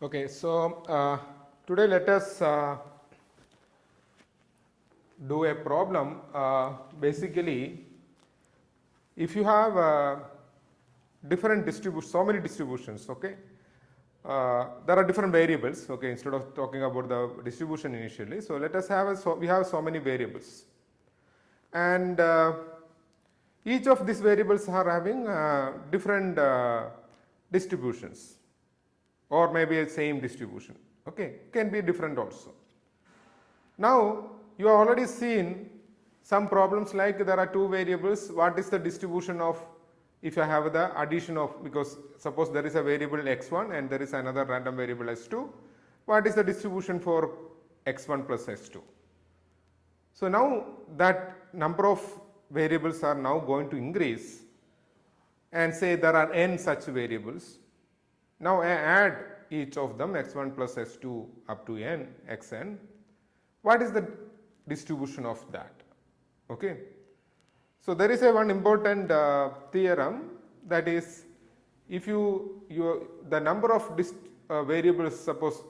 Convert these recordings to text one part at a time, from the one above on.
Okay, so today let us do a problem. Basically, if you have different distributions, so many distributions, okay, there are different variables. Okay, instead of talking about the distribution initially, so let us have we have so many variables, and each of these variables are having different distributions, or maybe a same distribution, okay, can be different also. Now you have already seen some problems like there are two variables, what is the distribution of, if I have the addition of, because suppose there is a variable x1 and there is another random variable s2, what is the distribution for x1 plus s2? So now that number of variables are now going to increase, and say there are n such variables. Now I add each of them x1 plus s2 up to n xn. What is the distribution of that? Okay. So there is a one important theorem, that is, if the number of variables, suppose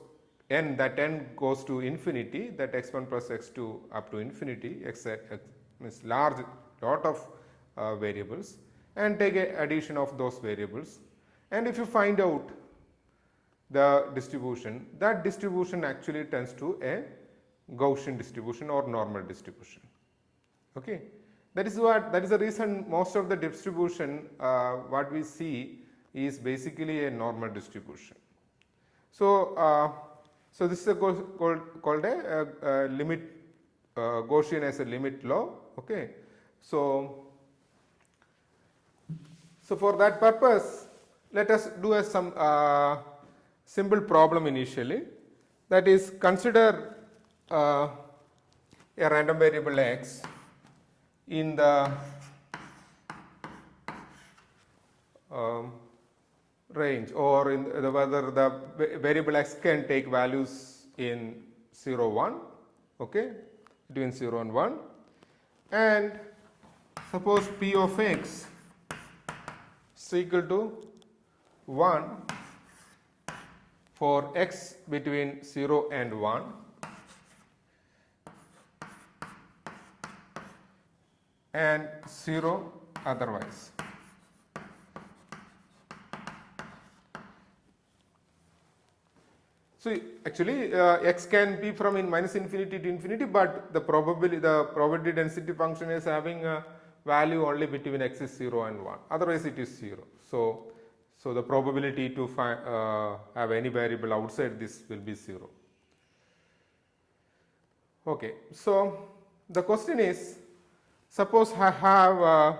n, that n goes to infinity, that x1 plus x2 up to infinity, x means large lot of variables, and take a addition of those variables, and if you find out the distribution, that distribution actually tends to a Gaussian distribution or normal distribution. Okay. That is the reason most of the distribution what we see is basically a normal distribution. So so this is called a limit, Gaussian as a limit law. Okay. So for that purpose, let us do some simple problem initially, that is, consider a random variable x in the range, or in whether the variable x can take values in 0, 1, okay, between 0 and 1, and suppose p of x is equal to 1 for x between 0 and 1, and 0 otherwise. So actually x can be from minus infinity to infinity, but the probability density function is having a value only between x is 0 and 1, otherwise it is 0. So the probability to have any variable outside this will be 0. Okay, so the question is, suppose I have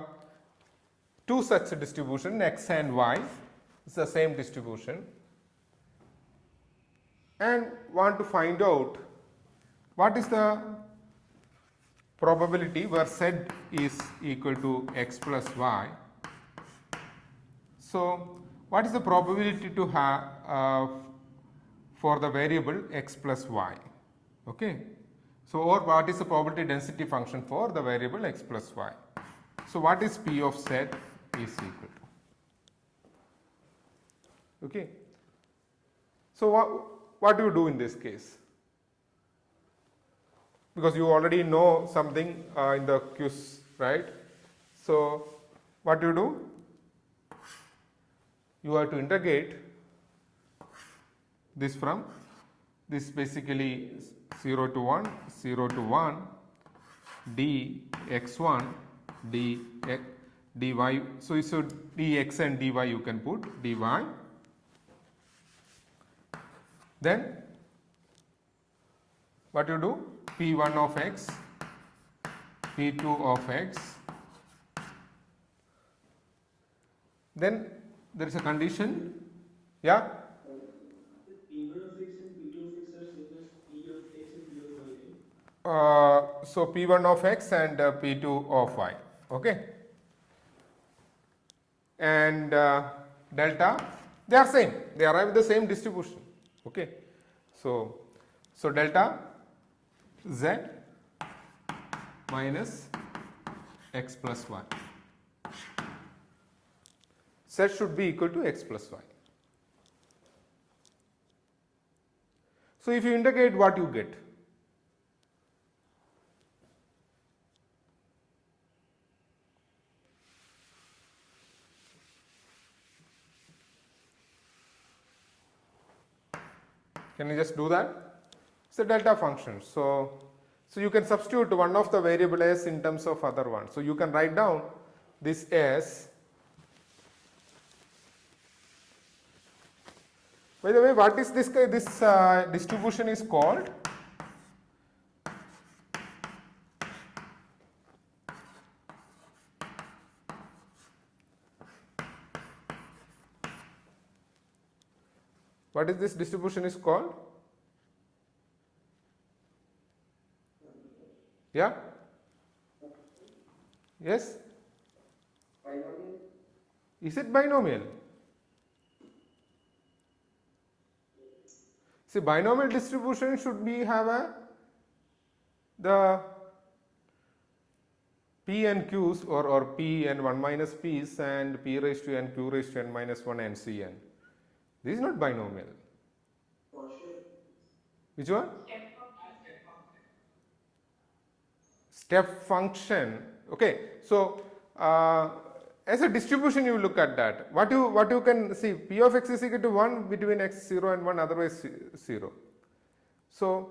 two such distribution, x and y, it's the same distribution, and want to find out what is the probability where z is equal to x plus y. So what is the probability to have for the variable x plus y? Okay. So or what is the probability density function for the variable x plus y? So what is p of z is equal to? Okay. So what do you do in this case? Because you already know something in the quiz, right? So what do? You have to integrate this from this, basically 0 to 1, 0 to 1, dx1 dy. So dx and dy you can put dy. Then what you do? P1 of x, P2 of x. Then there is a condition, yeah. P1 of x and P2 of x are same as P of x and P of y, right? So P1 of x and P2 of y, okay, and delta, they are same, they arrive at the same distribution, okay. So delta z minus x plus y, z should be equal to x plus y. So if you integrate, what you get? Can you just do that? It's a delta function. So you can substitute one of the variable s in terms of other one. So you can write down this s. By the way, what is this distribution is called? What is this distribution is called? Yeah? Yes? Is it binomial? See, binomial distribution should be have the p and q's or p and 1 minus p's and p raised to n, q raised to n minus 1 and cn. This is not binomial. Which one? Step function. Okay, so as a distribution you look at that. What you can see, p of x is equal to 1 between x 0 and 1, otherwise 0. So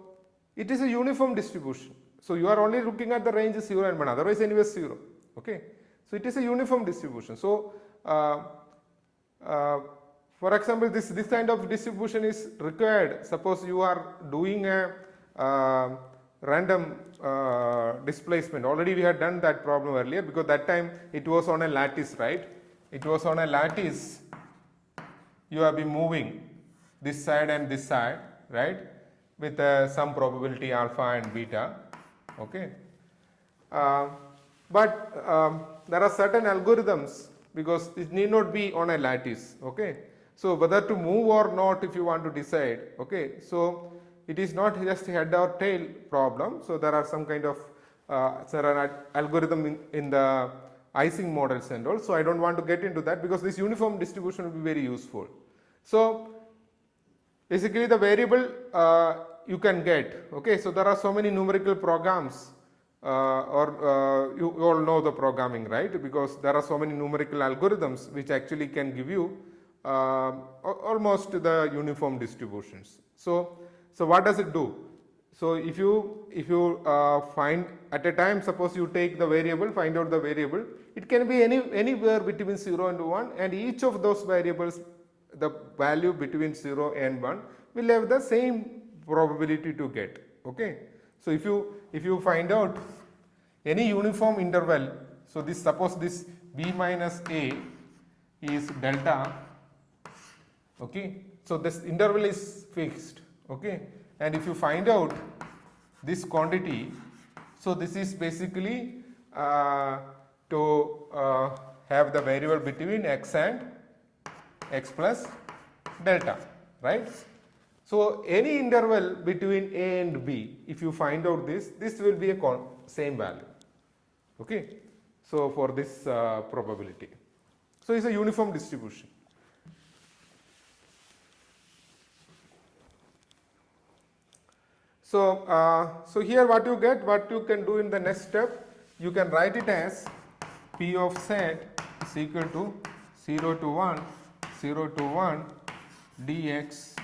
it is a uniform distribution. So you are only looking at the range 0 and 1, otherwise anyway 0. Okay, so it is a uniform distribution. So for example, this kind of distribution is required. Suppose you are doing a random displacement. Already we had done that problem earlier, because that time it was on a lattice, right? It was on a lattice. You have been moving this side and this side, right? With some probability alpha and beta. Okay. But there are certain algorithms, because it need not be on a lattice. Okay. So whether to move or not, if you want to decide. Okay. So it is not just head or tail problem. So there are some kind of algorithm in the Ising models and all. So I don't want to get into that, because this uniform distribution will be very useful. So basically the variable you can get. Okay. So there are so many numerical programs, you all know the programming, right? Because there are so many numerical algorithms which actually can give you almost the uniform distributions. So what does it do? So if you find at a time, suppose you take the variable, find out the variable, it can be anywhere between 0 and 1, and each of those variables, the value between 0 and 1 will have the same probability to get. Okay. So if you find out any uniform interval, so this, suppose this b minus a is delta. Okay. So this interval is fixed. Okay. And if you find out this quantity, so this is basically to have the variable between x and x plus delta, right? So any interval between a and b, if you find out this will be a same value. Okay. So for this probability, so it's a uniform distribution. So here what you get, what you can do in the next step, you can write it as p of z is equal to 0 to 1, 0 to 1 dx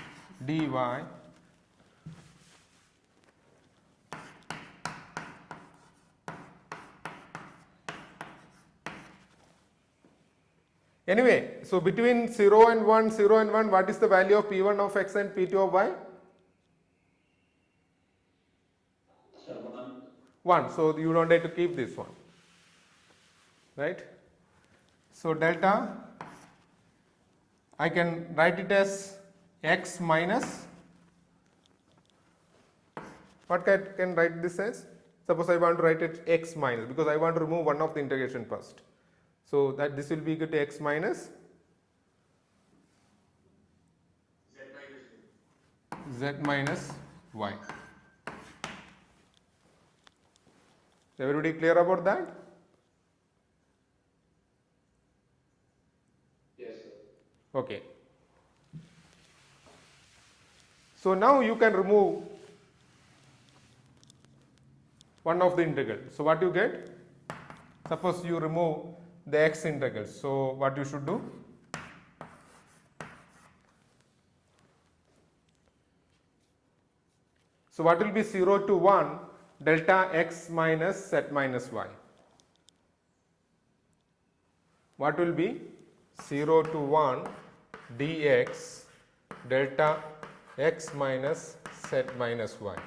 dy anyway. So between 0 and 1, 0 and 1, what is the value of p1 of x and p2 of y? 1. So you don't have to keep this one, right? So delta, I can write it as x minus, what can write this as? Suppose I want to write it x minus, because I want to remove one of the integration first. So that this will be equal to x minus z minus y. Everybody clear about that? Yes, sir. Okay. So now you can remove one of the integral. So what you get? Suppose you remove the x integral. So what you should do? So what will be 0 to 1 delta x minus z minus y? What will be 0 to 1 dx delta x minus z minus y?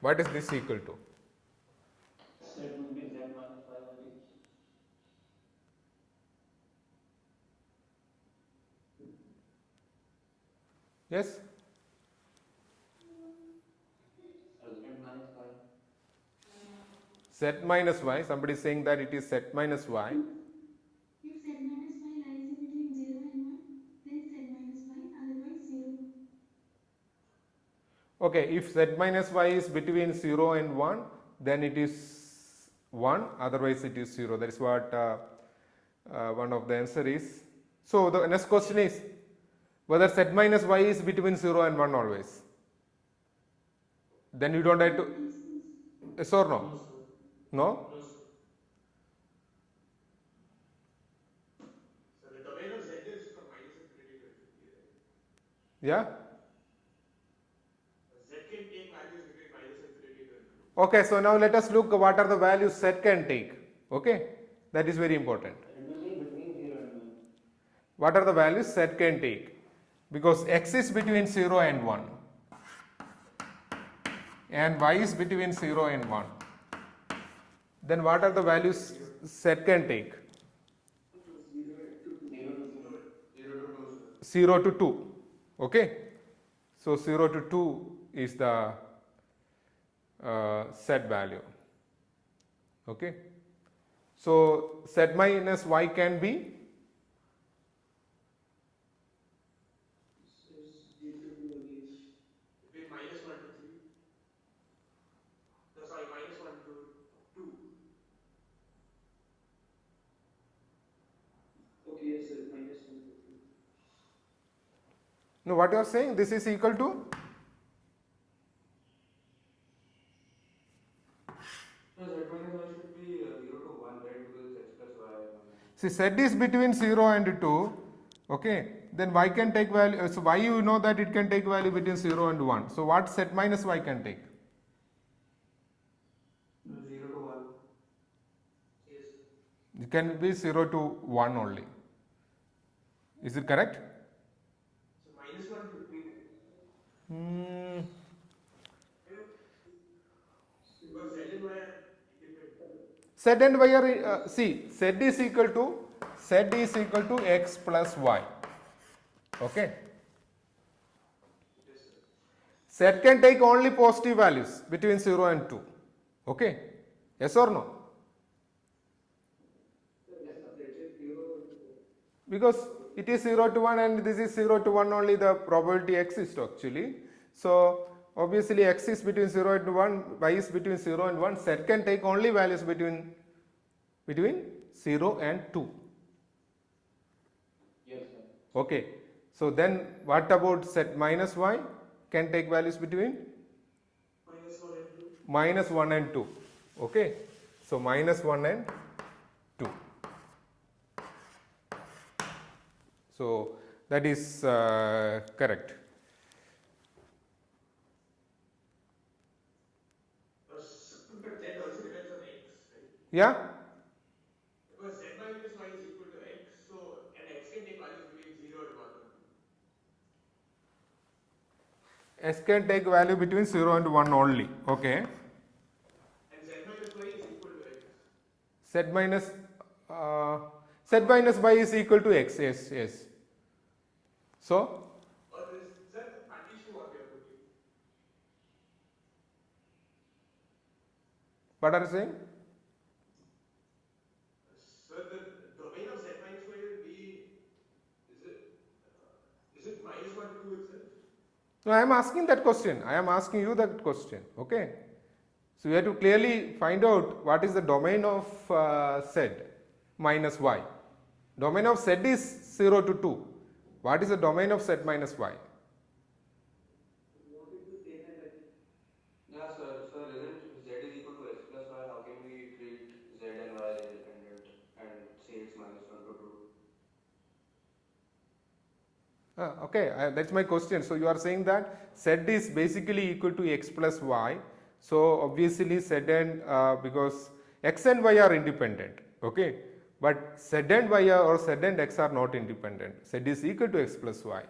What is this equal to? That would be z minus y only. Yes? Z minus y. Z minus y. Somebody is saying that it is z minus y. If z minus y lies in between 0 and 1, then z minus y, otherwise 0. Okay, if z minus y is between 0 and 1, then it is 1, otherwise it is 0. That is what one of the answer is. So the next question is whether z minus y is between 0 and 1 always. Then you don't have to, yes or no? No? No, sir. So the domain of z is from minus infinity to infinity, right? Yeah? Z can take values between minus infinity to infinity. Okay, so now let us look what are the values z can take. Okay, that is very important. It will be between 0 and 1. What are the values z can take? Because x is between 0 and 1 and y is between 0 and 1. Then what are the values z can take? 0 to 2. Okay, so 0 to 2 is the z value. Okay, so z minus y can be Between minus 1 to 3. No, sorry, minus 1 to 2. Okay, yes, sir, minus 1 to 2. no, what you are saying, this is equal to So z minus y should be 0 to 1, right? Because it's x plus y. see z is between 0 and 2. Okay, then y can take value, so y you know that it can take value between 0 and 1. So what z minus y can take? 0 to 1. Yes, sir. It can be 0 to 1 only. Is it correct? So minus 1 to 3. Hmm. Because z and y are independent. Z and y are see z is equal to x plus y. Okay, Yes, sir. z can take only positive values between 0 and 2. Okay, yes or no? Because it is 0 to 1 and this is 0 to 1 only, the probability exists actually. So obviously x is between 0 and 1, y is between 0 and 1, z can take only values between 0 and 2. Yes, sir. Okay, so then what about z minus y can take values between Minus 1 and 2. minus 1 and 2. Okay, so minus 1 and 2. So that is correct. But z also depends on x, right? Yeah, Because z minus y is equal to x, so and x can take values between 0 and 1. s can take value between 0 and 1 only. Okay, And z minus y is equal to x. z minus y is equal to x. Yes, yes. So Or is that the condition what we are putting? what are you saying? So the domain of z minus y will be, is it minus 1 to 2 itself? No, I am asking that question. I am asking you that question. Okay. So you have to clearly find out what is the domain of z minus y. Domain of z is 0 to 2. What is the domain of z minus y? Okay, that's my question. So you are saying that z is basically equal to x plus y. So obviously z and because x and y are independent. Okay, but z and y or z and x are not independent. Z is equal to x plus y.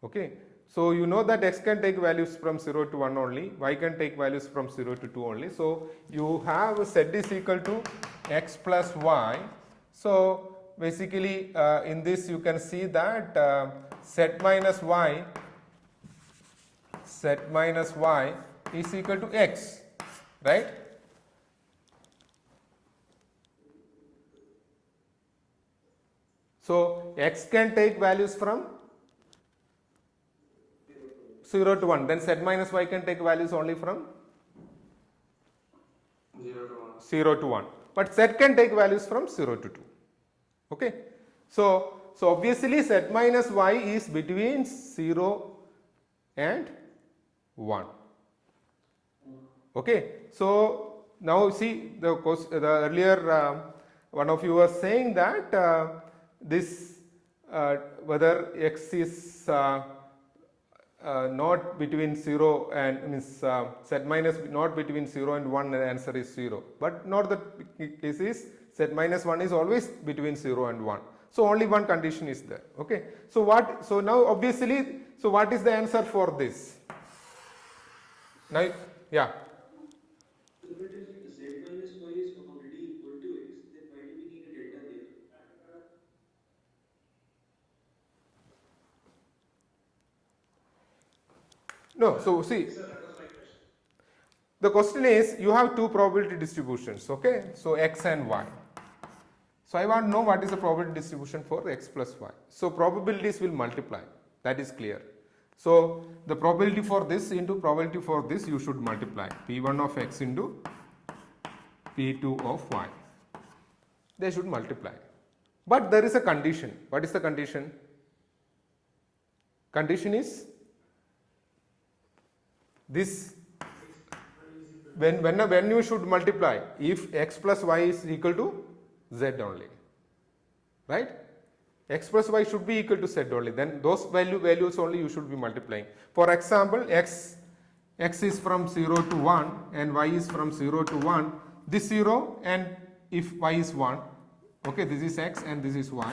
Okay, so you know that x can take values from 0 to 1 only, y can take values from 0 to 2 only. So you have z is equal to x plus y. So basically in this you can see that z minus y is equal to x, right? So x can take values from 0 to 1, then z minus y can take values only from 0 to 1. 0 to 1, but z can take values from 0 to 2. Okay, so obviously z minus y is between 0 and 1. Okay, so now see the earlier one of you was saying that this whether x is not between 0 and means z minus not between 0 and 1, the answer is 0, but not the case is z minus 1 is always between 0 and 1. So only one condition is there. Okay, so so now obviously, so what is the answer for this? Now, yeah. So but if z minus y is already equal to x, then why do we need a delta there? No, so see, the question is you have two probability distributions, okay? So x and y. So I want to know what is the probability distribution for x plus y. So probabilities will multiply, that is clear. So the probability for this into probability for this you should multiply p1 of x into p2 of y. They should multiply. But there is a condition. What is the condition? Condition is this when you should multiply if x plus y is equal to z only, right? X plus y should be equal to z only, then those values only you should be multiplying. For example, x is from 0 to 1 and y is from 0 to 1, this 0 and if y is 1, okay, this is x and this is y.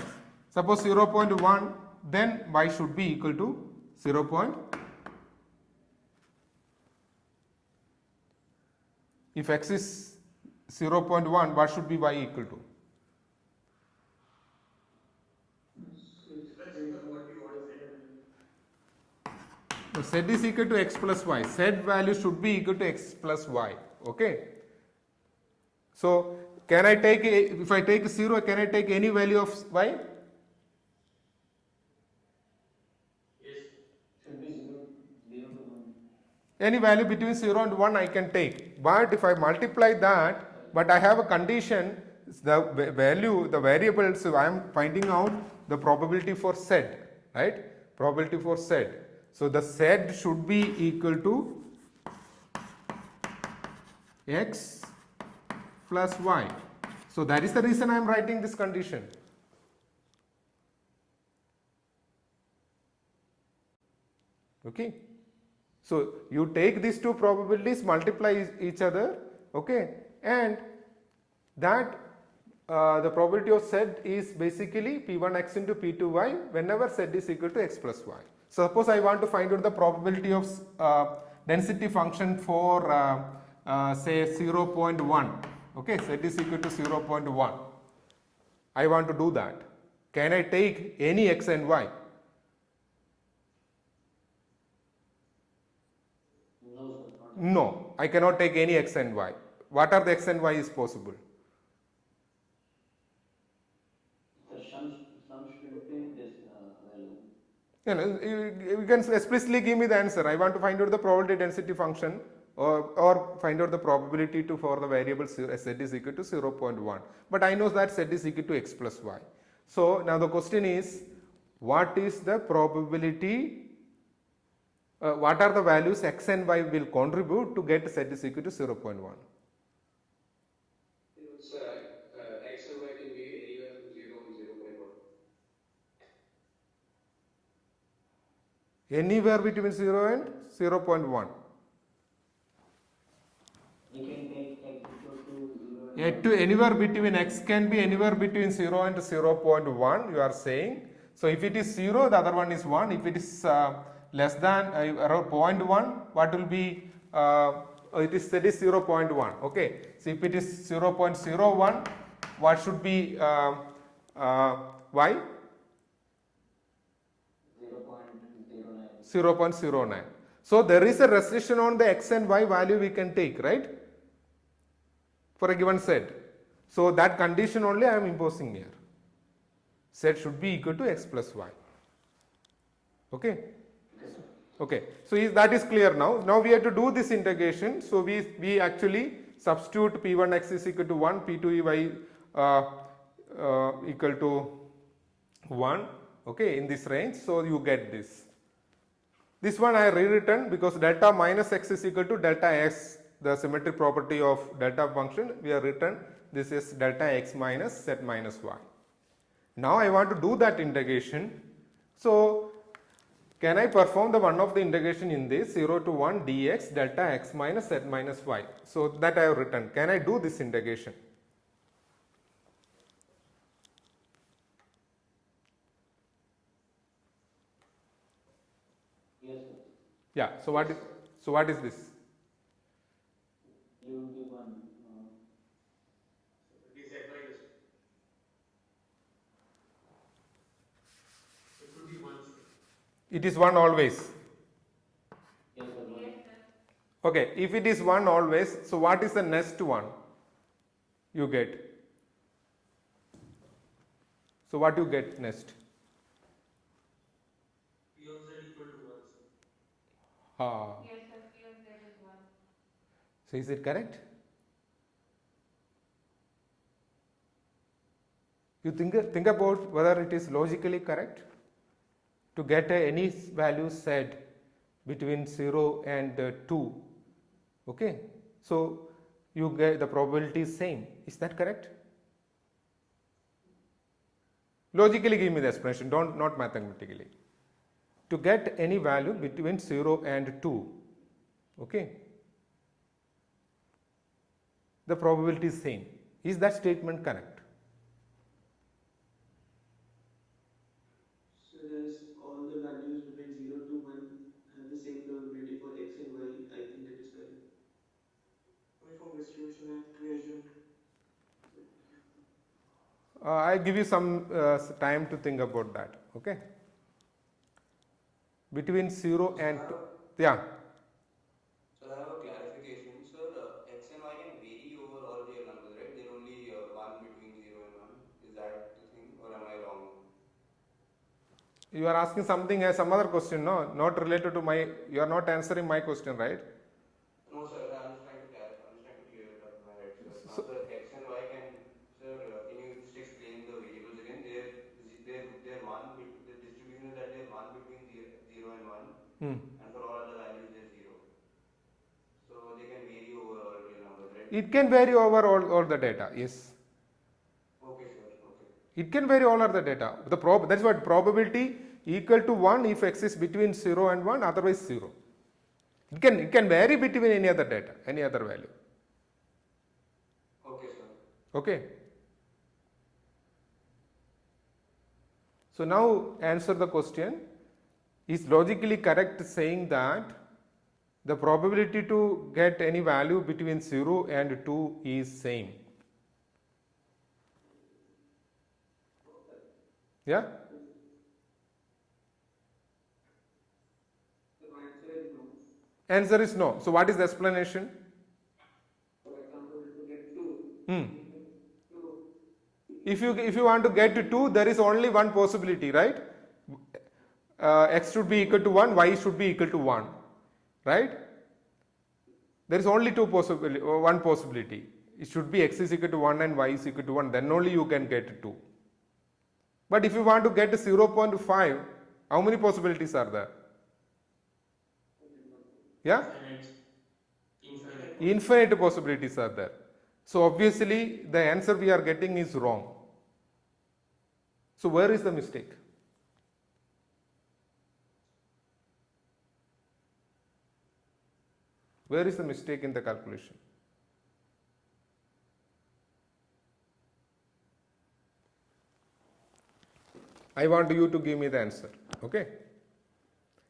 Suppose 0.1, then y should be equal to 0. If x is 0.1, what should be y equal to? So z is equal to x plus y. Z value should be equal to x plus y. Okay. So can I take if I take 0, can I take any value of y? Should be 0 to 1. Any value between 0 and 1 I can take. But if I multiply that, but I have a condition, the value, the variable, so I am finding out the probability for z, right? Probability for z. So the z should be equal to x plus y. So that is the reason I am writing this condition. Okay. So you take these two probabilities, multiply each other, okay, and that the probability of z is basically p1x into p2y whenever z is equal to x plus y. So suppose I want to find out the probability of density function for say 0.1, okay, z is equal to 0.1. I want to do that. Can I take any x and y? No, I cannot take any x and y. What are the x and y is possible? The sum should be this value. You can explicitly give me the answer. I want to find out the probability density function or find out the probability for the variable z is equal to 0.1. But I know that z is equal to x plus y. So now the question is, what is the probability? What are the values x and y will contribute to get z is equal to 0.1? It's x and y can be anywhere from 0 and 0.1. Anywhere between 0 and 0.1. You can take x equal to 0 and At to anywhere between x can be anywhere between 0 and 0.1, you are saying. So if it is 0, the other one is 1. If it is less than around 0.1, what will be? It is 0.1. Okay. So if it is 0.01, what should be y? 0.09. 0.09. So there is a restriction on the x and y value we can take, right? For a given set. So that condition only I am imposing here. Set should be equal to x plus y. Okay. Okay. So that is clear now. Now we have to do this integration. So we actually substitute p1x is equal to 1, p2y equal to 1. Okay, in this range. So you get this. This one I rewritten because delta minus x is equal to delta x, the symmetric property of delta function. We have written this is delta x minus z minus y. Now I want to do that integration. So can I perform the one of the integration in this 0 to 1 dx delta x minus z minus y? So that I have written. Can I do this integration? Yes, sir. Yeah. So what is this? You will give one. It is z minus. It would be 1. It is 1 always. Yes, sir. One. Okay, if it is 1 always, so what is the next one you get? So what you get next? P of z equal to 1. Yes, sir, P of z is 1. So is it correct? You think about whether it is logically correct to get any value set between 0 and 2. Okay, so you get the probability is same. Is that correct? Logically give me the explanation, not mathematically. To get any value between 0 and 2, okay, the probability is same. Is that statement correct? So as all the values between 0 to 1 have the same probability for x and y, I think it is correct. Uniform distribution equation. I give you some time to think about that. Okay. Between 0 and 2, yeah. So I have a clarification. Sir, x and y can vary over all real numbers, right? There are only 1 between 0 and 1. Is that the thing, or am I wrong? You are asking something as some other question, no? Not related to my. You are not answering my question, right? No, sir. I'm just trying to clarify. I'm just trying to clear it up in my head, sir. So- Sir, x and y can. Sir, can you just explain the variables again? They're one. The distribution is that they're 1 between 0 and 1. Hmm. And for all other values they're 0. So they can vary over all real numbers, right? It can vary over all the data. Yes. Okay, sir. Okay. It can vary all of the data. That's what probability equal to 1 if x is between 0 and 1, otherwise 0. It can vary between any other data, any other value. Okay, sir. Okay. So now answer the question. Is logically correct saying that the probability to get any value between 0 and 2 is same? Yeah? The answer is no. Answer is no. So what is the explanation? For example, to get 2, Hmm. 2 If you want to get to 2, there is only one possibility, right? X should be equal to 1, y should be equal to 1, right? There is only one possibility. It should be x is equal to 1 and y is equal to 1, then only you can get 2. But if you want to get 0.5, how many possibilities are there? Yeah? infinite. Infinite possibilities are there. So obviously the answer we are getting is wrong. So where is the mistake? Where is the mistake in the calculation? I want you to give me the answer. Okay.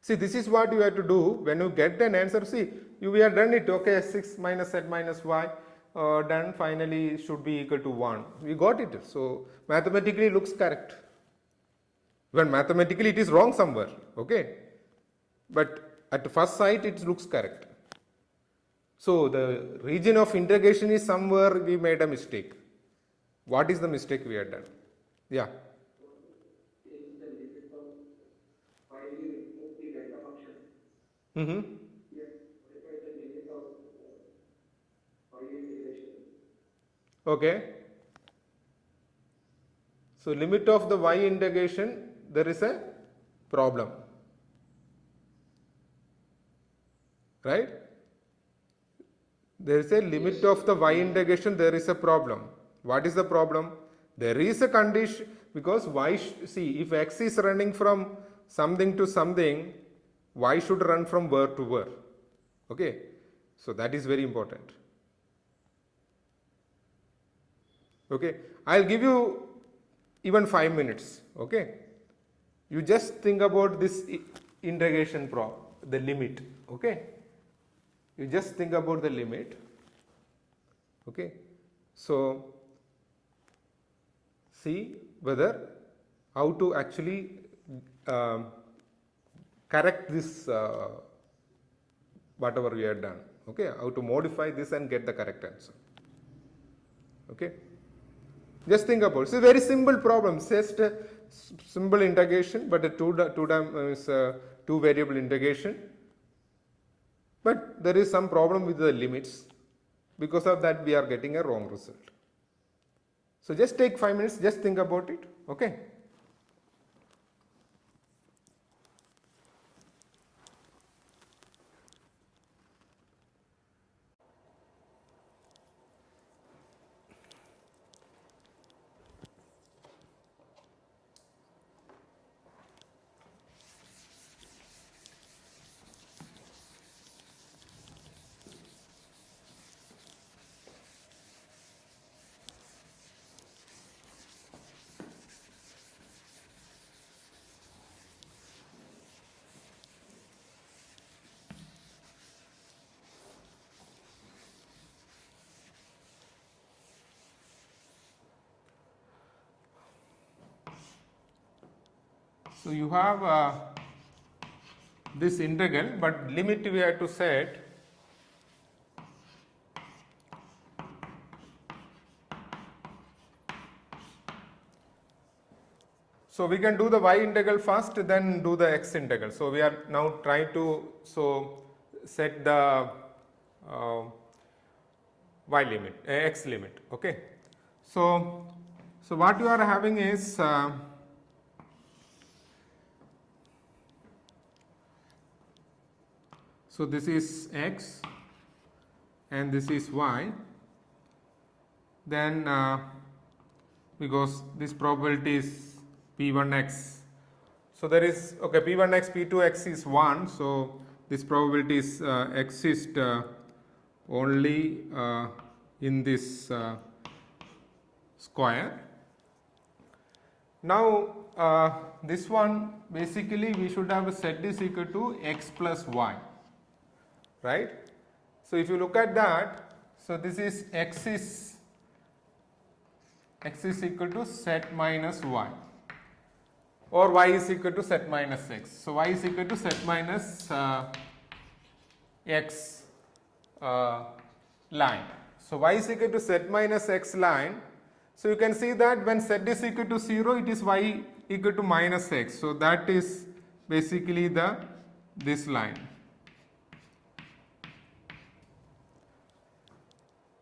See, this is what you have to do when you get an answer. See, we have done it. Okay, 6 minus z minus y done, finally should be equal to 1. We got it. So mathematically it looks correct. When mathematically it is wrong somewhere. Okay. But at first sight it looks correct. So the region of integration is somewhere we made a mistake. What is the mistake we had done? Yeah. Is the limit of while you remove the delta function, Mm-hmm. yes, modify the limit of y integration. Okay. So limit of the y integration, there is a problem. Right? There is a limit of the y integration, there is a problem. What is the problem? There is a condition, because y, see, if x is running from something to something, y should run from where to where. Okay? So that is very important. Okay? I'll give you even 5 minutes. Okay? You just think about this integration problem, the limit. Okay? You just think about the limit. Okay? So see whether how to actually correct this whatever we have done. Okay? How to modify this and get the correct answer. Okay? Just think about it. It's a very simple problem. It's just a simple integration, but a two variable integration. But there is some problem with the limits. Because of that, we are getting a wrong result. So just take 5 minutes, just think about it. Okay? So you have this integral, but limit we have to set. So we can do the y integral first, then do the x integral. So we are now trying to set the y limit, x limit. Okay. So what you are having is so this is x and this is y. Then because this probability is p1x, so there is, okay, p1x, p2x is 1, so this probability is exist only in this square. Now this one, basically we should have a set is equal to x plus y, right? So if you look at that, so this is x is equal to set minus y, or y is equal to set minus x. So y is equal to set minus x line. So y is equal to set minus x line. So you can see that when z is equal to 0, it is y equal to minus x. So that is basically this line.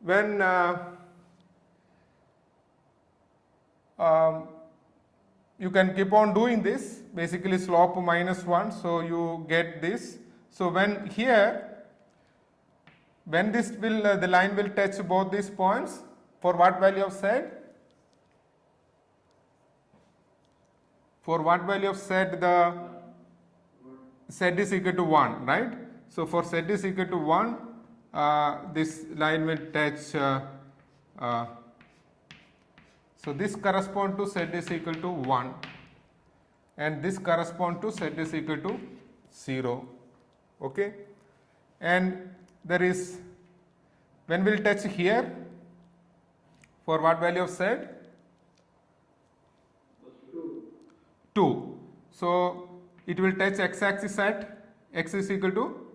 When you can keep on doing this, basically slope minus 1, so you get this. So when here, when this will the line will touch both these points, for what value of z? For what value of z? The z is equal to 1, right? So for z is equal to 1, this line will touch, so this correspond to z is equal to 1 and this correspond to z is equal to 0, okay, and there is, when will touch here, for what value of z? 2. So it will touch x axis at x is equal to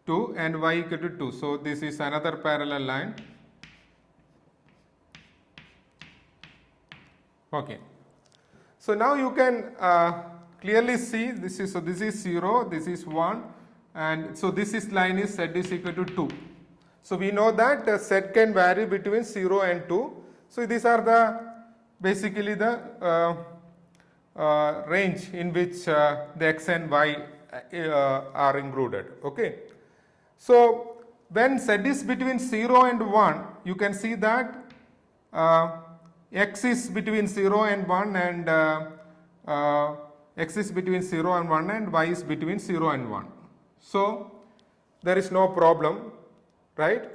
2 and y equal to 2. So this is another parallel line. Okay. So now you can clearly see this is, so this is 0, this is 1, and so this is line is z is equal to 2. So we know that z can vary between 0 and 2. So these are the basically the range in which the x and y are included. Okay. So when z is between 0 and 1, you can see that x is between 0 and 1 and x is between 0 and 1 and y is between 0 and 1. So there is no problem, right?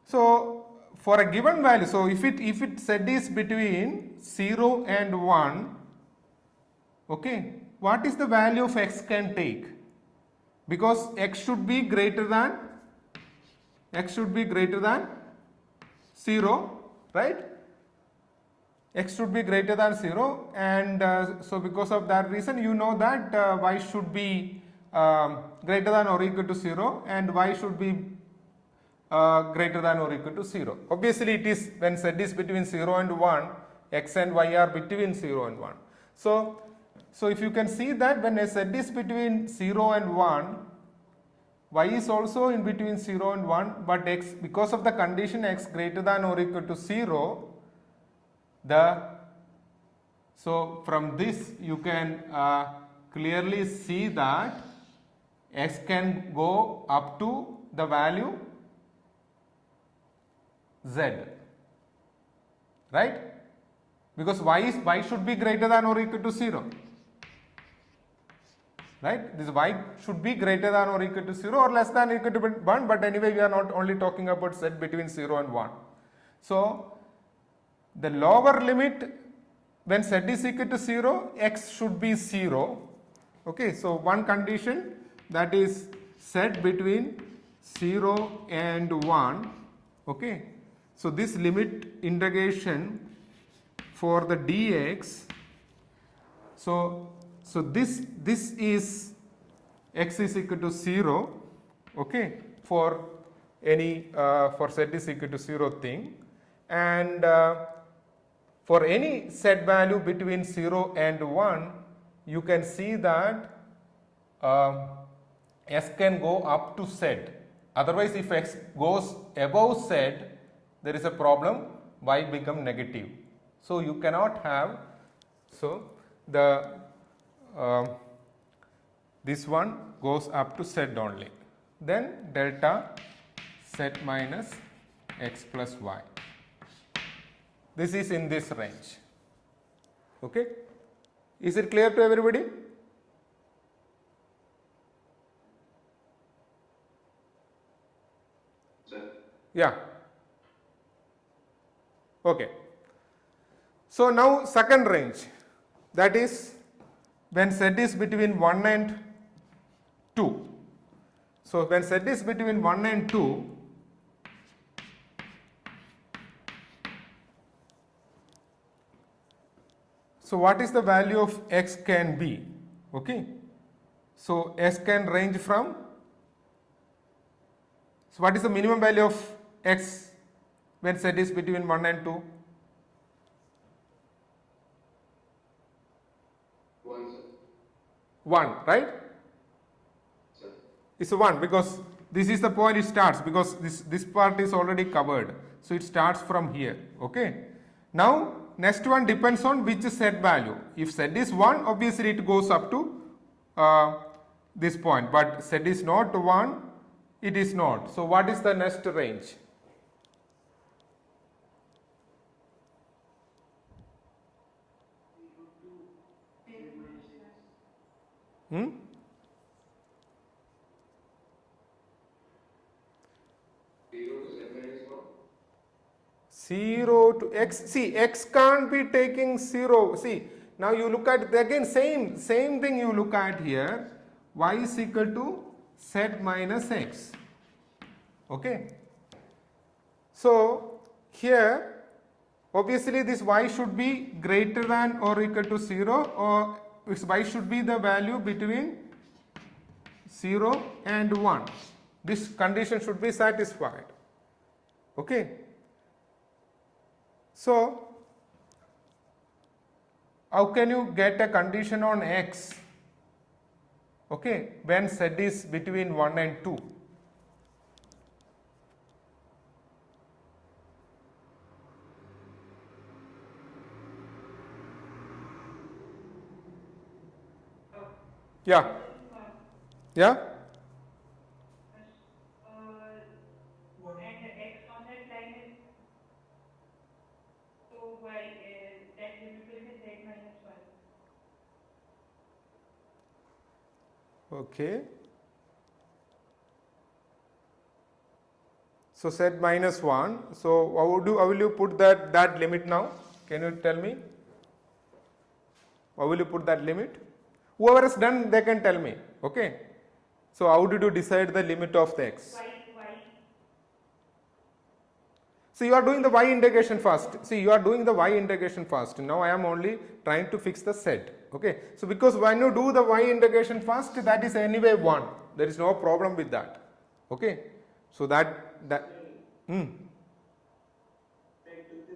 So for a given value, so if it z is between 0 and 1, okay, what is the value of x can take? Because x should be greater than 0, right? X should be greater than 0, and so because of that reason you know that y should be greater than or equal to 0 and y should be greater than or equal to 0. Obviously it is when z is between 0 and 1, x and y are between 0 and 1. So if you can see that when z is between 0 and 1, y is also in between 0 and 1, but x, because of the condition x greater than or equal to 0, so from this you can clearly see that x can go up to the value z, right? Because y should be greater than or equal to 0, right? This y should be greater than or equal to 0 or less than or equal to 1, but anyway we are not only talking about z between 0 and 1. So the lower limit when z is equal to 0, x should be 0. Okay, so one condition, that is z between 0 and 1. Okay, so this limit integration for the dx, so this is x is equal to 0, okay, for any for z is equal to 0 thing, and for any z value between 0 and 1, you can see that s can go up to z. Otherwise, if x goes above z, there is a problem, y become negative. So you cannot have, so the this one goes up to z only. Then delta z minus x plus y. This is in this range. Okay, is it clear to everybody? Sir. Yeah. Okay. So now second range, that is when z is between 1 and 2. So when z is between 1 and 2, so what is the value of x can be? Okay, so s can range from, so what is the minimum value of x when z is between 1 and 2? 1, sir. 1, right? Sir. It's a 1 because this is the point it starts, because this part is already covered. So it starts from here. Okay. Now next one depends on which z value. If z is 1, obviously it goes up to this point, but z is not 1, it is not. So what is the next range? 0 to x. See, x can't be taking 0. See, now you look at again same thing you look at here. Y is equal to z minus x. Okay. So here obviously this y should be greater than or equal to 0, or y should be the value between 0 and 1. This condition should be satisfied. Okay. So how can you get a condition on x, okay, when z is between 1 and 2? Yeah. Yeah. And the x on that line is, so y, that limit will be z minus 1. Okay. So z minus 1. So how will you put that limit now? Can you tell me? How will you put that limit? Whoever has done, they can tell me. Okay. So how did you decide the limit of the x? Y. So you are doing the y integration first. See, you are doing the y integration first. Now I am only trying to fix the z. Okay. So because when you do the y integration first, that is anyway 1. There is no problem with that. Okay. So that I took the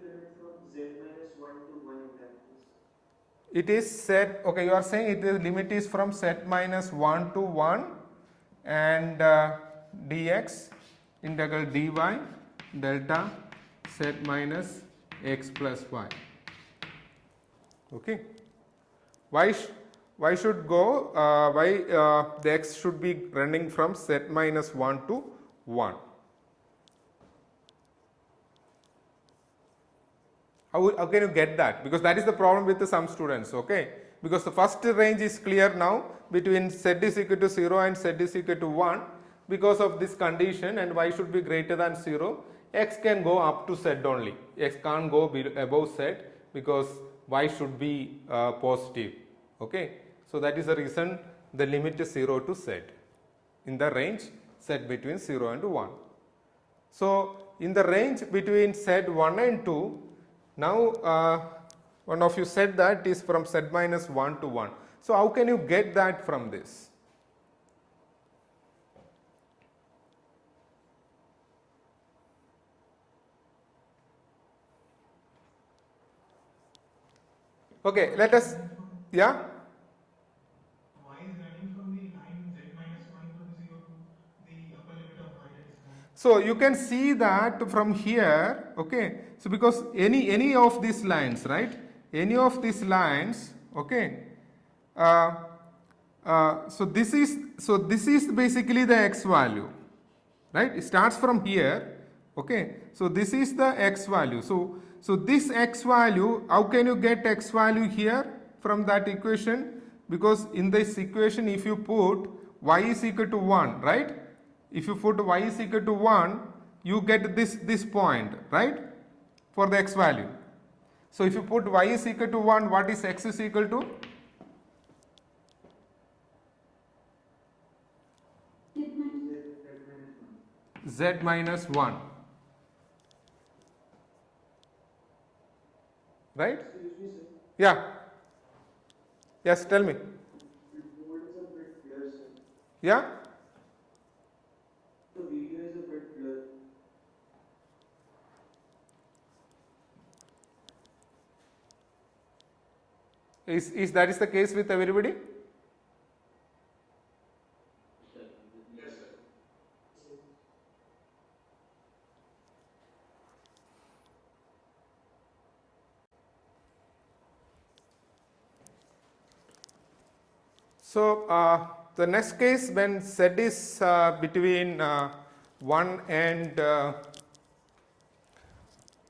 limit from z minus 1 to 1 in that case. it is set. Okay, you are saying the limit is from z minus 1 to 1 and dx integral dy delta z minus x plus y. Okay. Y should go, the x should be running from z minus 1 to 1. How can you get that? Because that is the problem with some students, okay? Because the first range is clear now between z is equal to 0 and z is equal to 1 because of this condition, and y should be greater than 0. X can go up to z only. X can't go above z because y should be positive. Okay. So that is the reason the limit is 0 to z in the range z between 0 and 1. So in the range between z 1 and 2, now one of you said that is from z minus 1 to 1. So how can you get that from this? Okay, let us, yeah? Y is running from the line z minus 1 equal to 0 to the upper limit of y, that is 1. So you can see that from here, okay? So because any of these lines, right? Any of these lines, okay? So this is basically the x value, right? It starts from here, okay? So this is the x value. So this x value, how can you get x value here from that equation? Because in this equation, if you put y is equal to 1, right? If you put y is equal to 1, you get this point, right? For the x value. So if you put y is equal to 1, what is x is equal to? Z minus 1. Right? Excuse me, sir. Yeah. Yes, tell me. The board is a bit blurred, sir. Yeah? The video is a bit blurred. Is that is the case with everybody? Yes, sir. So the next case, when z is between 1 and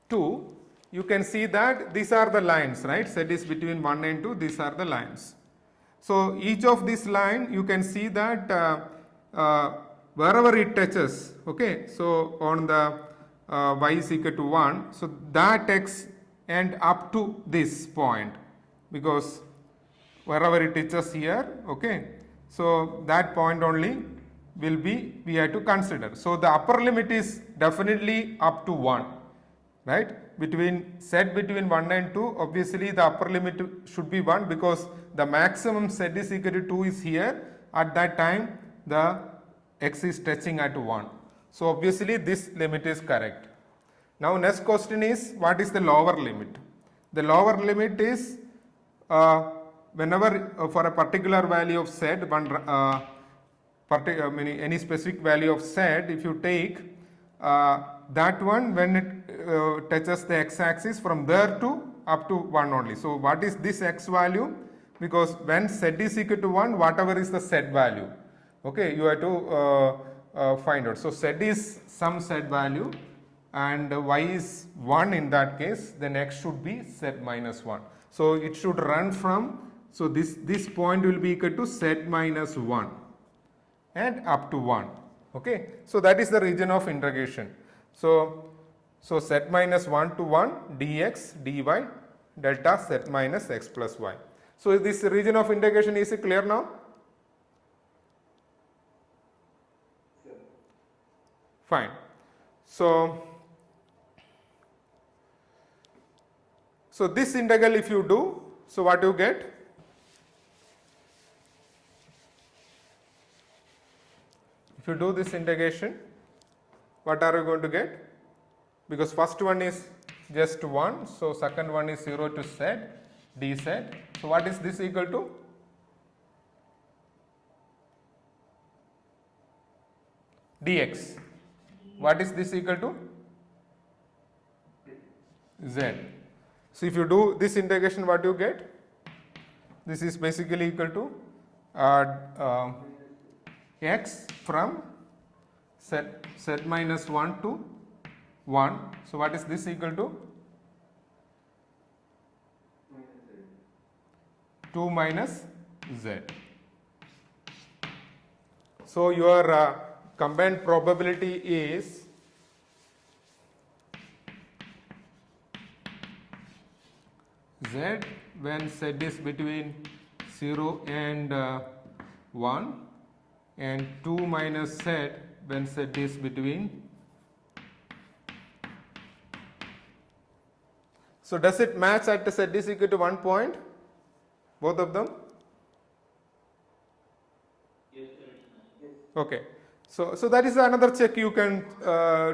2, you can see that these are the lines, right? Z is between 1 and 2, these are the lines. So each of these line, you can see that wherever it touches, okay, so on the y is equal to 1, so that x and up to this point, because wherever it touches here, okay, so that point only will be we have to consider. So the upper limit is definitely up to 1, right? Set between 1 and 2, obviously the upper limit should be 1, because the maximum set is equal to 2 is here. At that time the x is touching at 1. So obviously this limit is correct. Now next question is, what is the lower limit? The lower limit is whenever for a particular value of z, any specific value of z, if you take that one, when it touches the x-axis, from there to up to 1 only. So what is this x value? Because when z is equal to 1, whatever is the z value, okay, you have to find out. So z is some z value and y is 1 in that case, then x should be z minus 1. So it should run from, so this point will be equal to z minus 1 and up to 1, okay. So that is the region of integration. So z minus 1 to 1 dx dy delta z minus x plus y. So this region of integration is clear now? Fine. So this integral if you do, so what you get? If you do this integration, what are you going to get? Because first one is just 1, so second one is 0 to z dz. So what is this equal to? Dx. What is this equal to? Z. So if you do this integration, what you get? This is basically equal to x from z minus 1 to 1. So what is this equal to? 2 minus z. So your combined probability is z when z is between 0 and 1 and 2 minus z when z is between. So does it match at z is equal to 1 point? Both of them? Yes, sir. Okay. So that is another check you can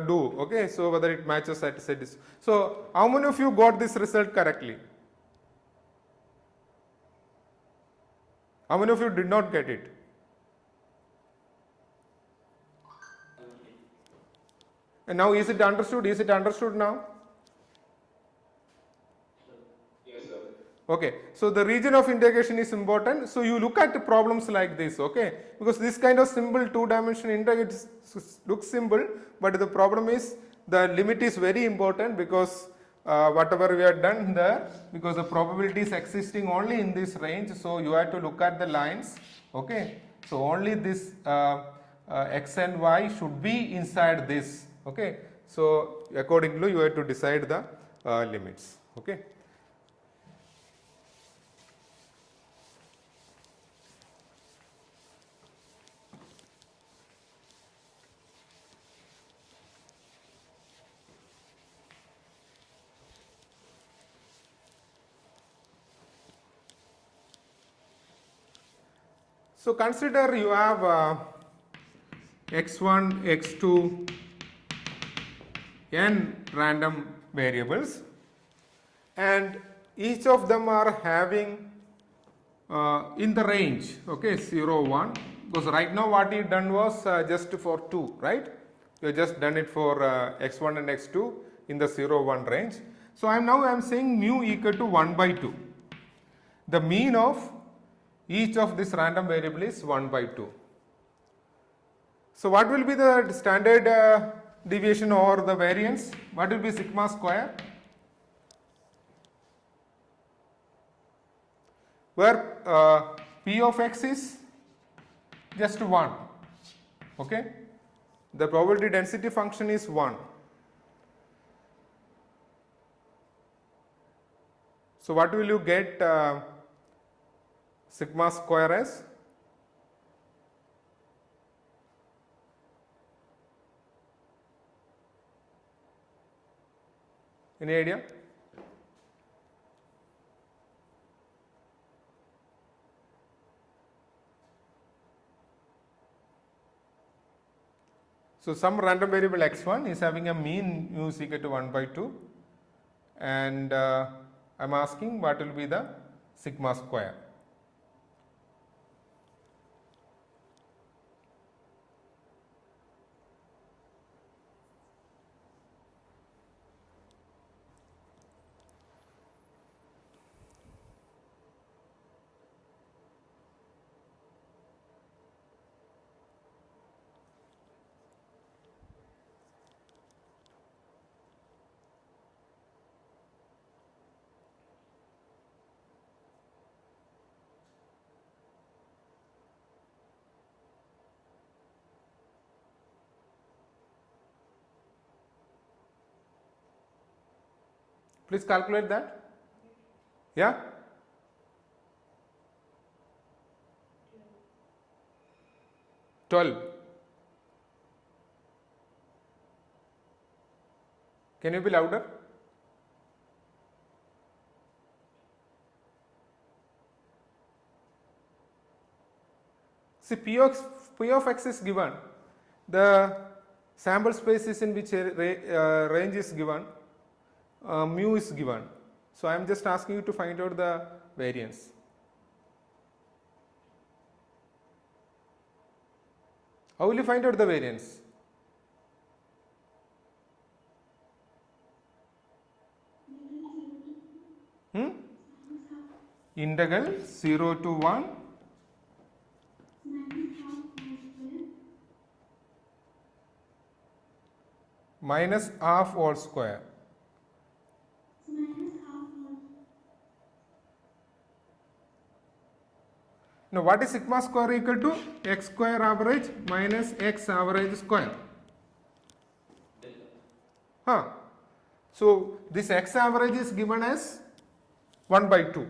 do, okay, so whether it matches at z is. So how many of you got this result correctly? How many of you did not get it? And now is it understood? Is it understood now? Yes, sir. Okay, so the region of integration is important. So you look at problems like this, okay, because this kind of simple two-dimensional integration looks simple, but the problem is the limit is very important, because whatever we have done there, because the probability is existing only in this range, so you have to look at the lines, okay. So only this x and y should be inside this, okay. So accordingly you have to decide the limits, okay. So consider you have x1, x2, n random variables, and each of them are having in the range, okay, 0, 1, because right now what you done was just for 2, right? You have just done it for x1 and x2 in the 0, 1 range. So I am saying mu equal to 1 by 2. The mean of each of this random variable is 1 by 2. So what will be the standard deviation or the variance? What will be sigma square? Where p of x is just 1, okay. The probability density function is 1. So what will you get sigma square as? Any idea? So some random variable x1 is having a mean mu is equal to 1 by 2, and I am asking what will be the sigma square. Please calculate that. Yeah? $12. Can you be louder? See, P of x is given. The sample space is in which range is given. Mu is given. So I am just asking you to find out the variance. How will you find out the variance? Integral 0 to 1 minus half whole square. minus half whole square. Minus half whole. Now what is sigma square equal to? X square average minus x average square. Yes, sir. Huh. So this x average is given as 1 by 2.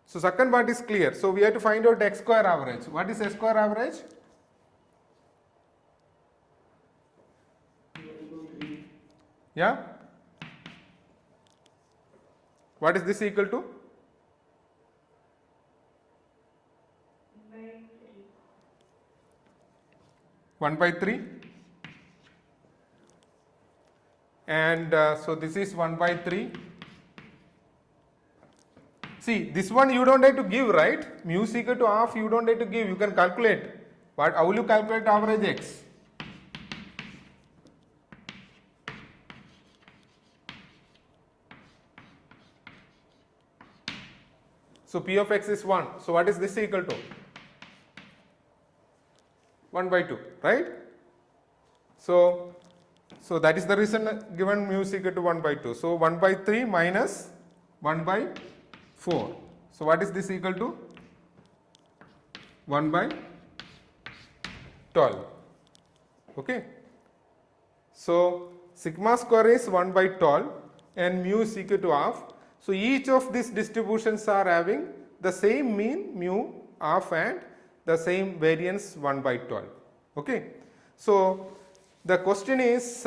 So second part is clear. So we have to find out x square average. What is x square average? 3. Yeah? What is this equal to? By 3. 1 by 3. And so this is 1 by 3. See, this one you don't have to give, right? Mu is equal to half, you don't have to give, you can calculate. But how will you calculate average x? So P of x is 1. So what is this equal to? 1 by 2, right? So that is the reason given mu is equal to 1 by 2. So 1 by 3 minus 1 by 4. So what is this equal to? 1 by 12. Okay. So sigma square is 1 by 12 and mu is equal to half. So each of these distributions are having the same mean mu half and the same variance 1 by 12. Okay. So the question is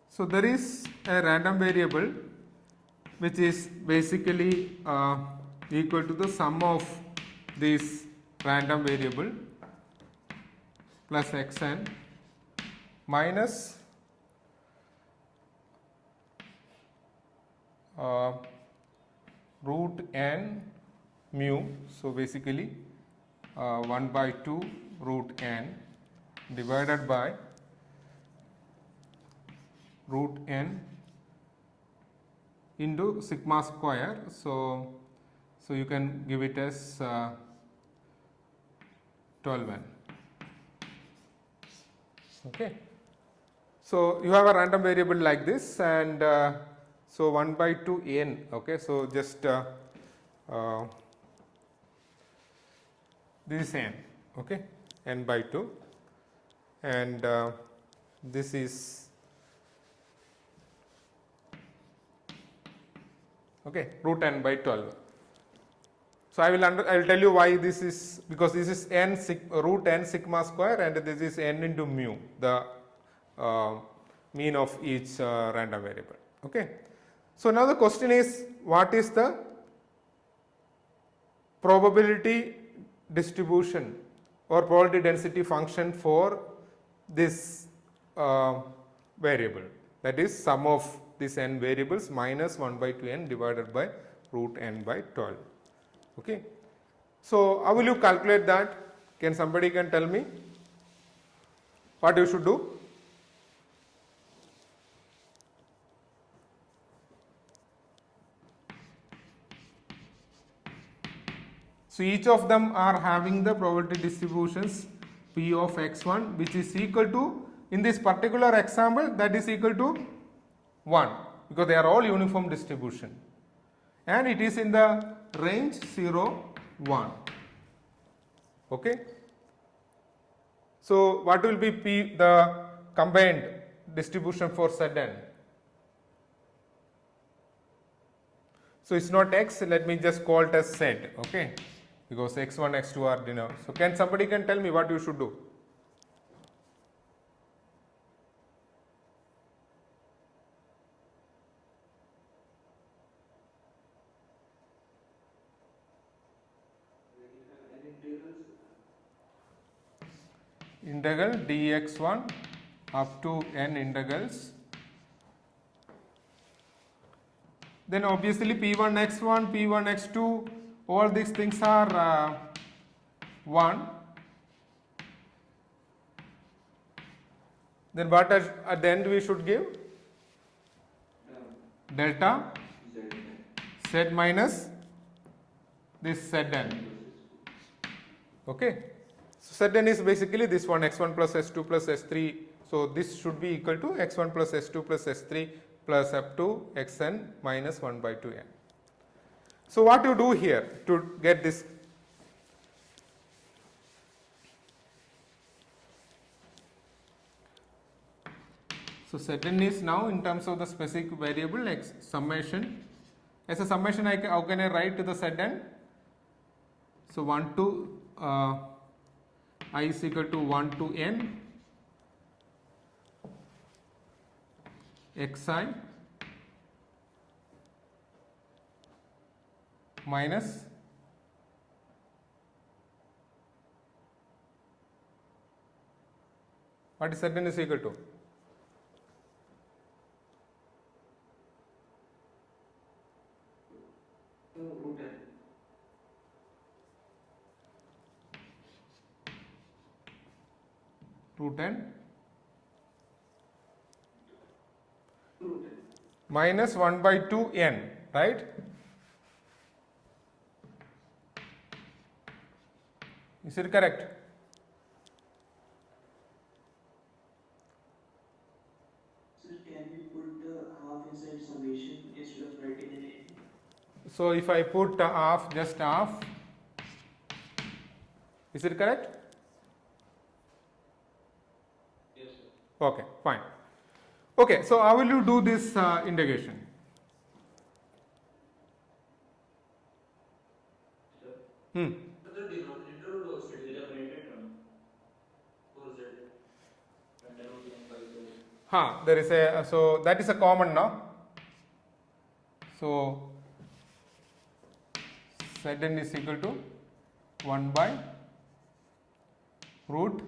so there is a random variable which is basically equal to the sum of this random variable plus xn minus root n mu. So basically 1 by 2 root n divided by root n into sigma square. So you can give it as 12n. Okay. So you have a random variable like this, and so 1 by 2 n. Okay. So just this is n. Okay. n by 2, and this is okay, root n by 12. So I will tell you why this is, because this is root n sigma square, and this is n into mu, the mean of each random variable. Okay. So now the question is, what is the probability distribution or probability density function for this variable, that is sum of these n variables minus 1 by 2n divided by root n by 12. Okay. So how will you calculate that? Can somebody tell me what you should do? So each of them are having the probability distributions p of x1, which is equal to, in this particular example, that is equal to 1, because they are all uniform distribution, and it is in the range 0, 1. Okay. So what will be p, the combined distribution for Zn? So it's not x, let me just call it as Z, okay, because x1, x2 are denominated. So can somebody tell me what you should do? Integral dx1 up to n integrals. Then obviously p1 x1, p1 x2, all these things are 1. Then what at the end we should give? Delta Z minus this Zn. Okay. So Zn is basically this one, x1 plus s2 plus s3. So this should be equal to x1 plus s2 plus s3 plus up to xn minus 1 by 2n. So what you do here to get this? So Zn is now in terms of the specific variable x summation. As a summation, how can I write to the Zn? So 1 to I is equal to 1 to n xi minus what is Zn is equal to? Root n minus 1 by 2 n, right? Is it correct? Sir, can we put the half inside summation instead of writing an n? So if I put half, just half, is it correct? Yes, sir. Okay, fine. Okay, so how will you do this integration? Sir, Hmm. the denominator would also be Denominator term. 4z. Under root n by 2. There is a, so that is a common now. So Zn is equal to 1 by root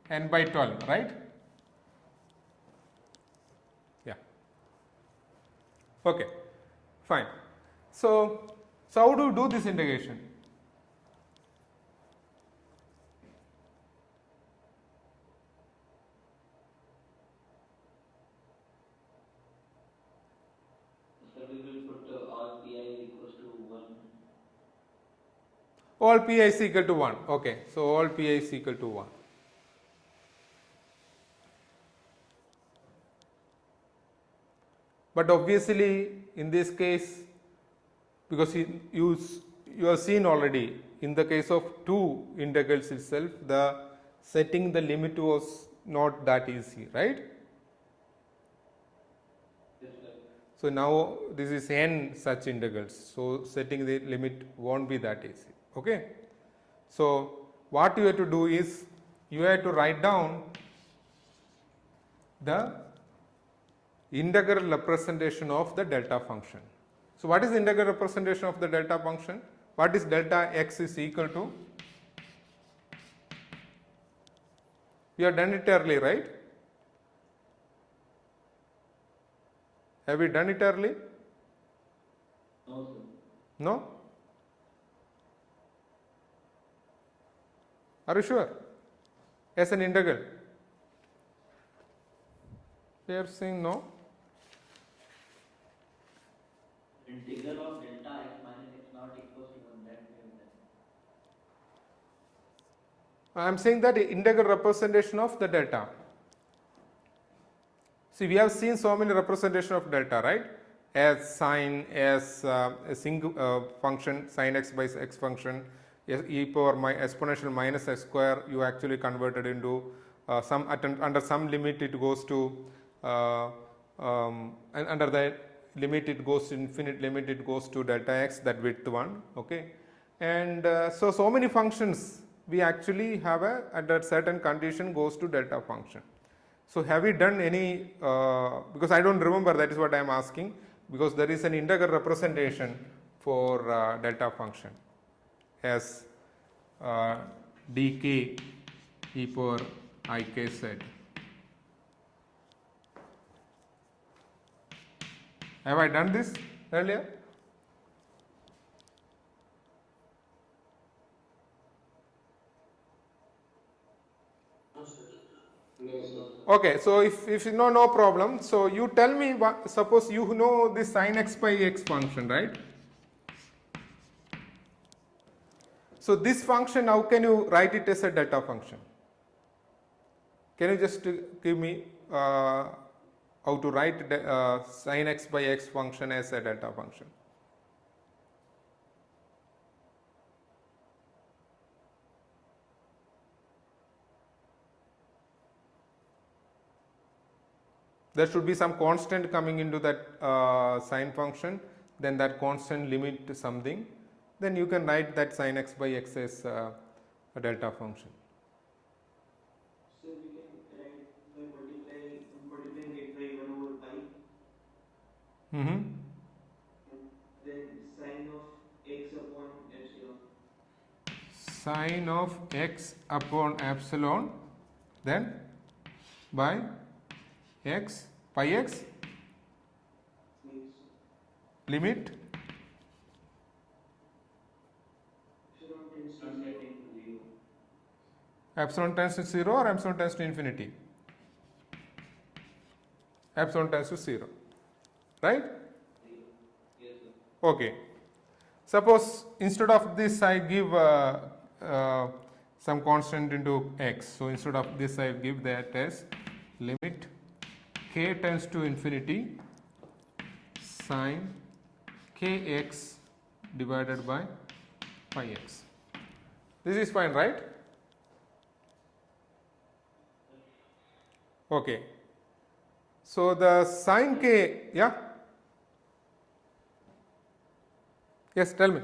n by 12, right? Yeah. Okay, fine. So how do you do this integration? So we will put all pi equals to 1. All pi is equal to 1. Okay, so all pi is equal to 1. But obviously in this case, because you have seen already in the case of two integrals itself, the setting the limit was not that easy, right? Yes, sir. So now this is n such integrals, so setting the limit won't be that easy. Okay. So what you have to do is you have to write down the integral representation of the delta function. So what is the integral representation of the delta function? What is delta x is equal to? We have done it early, right? Have we done it early? No, sir. No? Are you sure? As an integral? They are saying no. Integral of delta x minus x naught equals to 1, that we have done. I am saying that integral representation of the delta. See, we have seen so many representation of delta, right? As sine, as a single function, sine x by x function, e power exponential minus x square, you actually converted into under some limit it goes to and under the limit it goes to infinite limit it goes to delta x, that width one. Okay, and so many functions we actually have under certain condition goes to delta function. So have we done any because I don't remember, that is what I am asking, because there is an integral representation for delta function as dk e power ik z. Have I done this earlier? No, sir. No, sir. Okay, so if you know, no problem. So you tell me, suppose you know this sin x by x function, right? So this function, how can you write it as a delta function? Can you just give me how to write sin x by x function as a delta function? There should be some constant coming into that sine function, then that constant limit to something, then you can write that sin x by x as a delta function. So we can write by multiplying it by 1 over pi, Mm-hmm. then sine of x upon epsilon. Sine of x upon epsilon, then by x, pi x, Means limit epsilon tends to 0. epsilon tends to 0 or epsilon tends to infinity? Epsilon tends to 0, right? Yes, sir. Okay. Suppose instead of this I give some constant into x. So instead of this I give that as limit k tends to infinity sine kx divided by pi x. This is fine, right? Okay. So the sine k, yeah? Yes, tell me.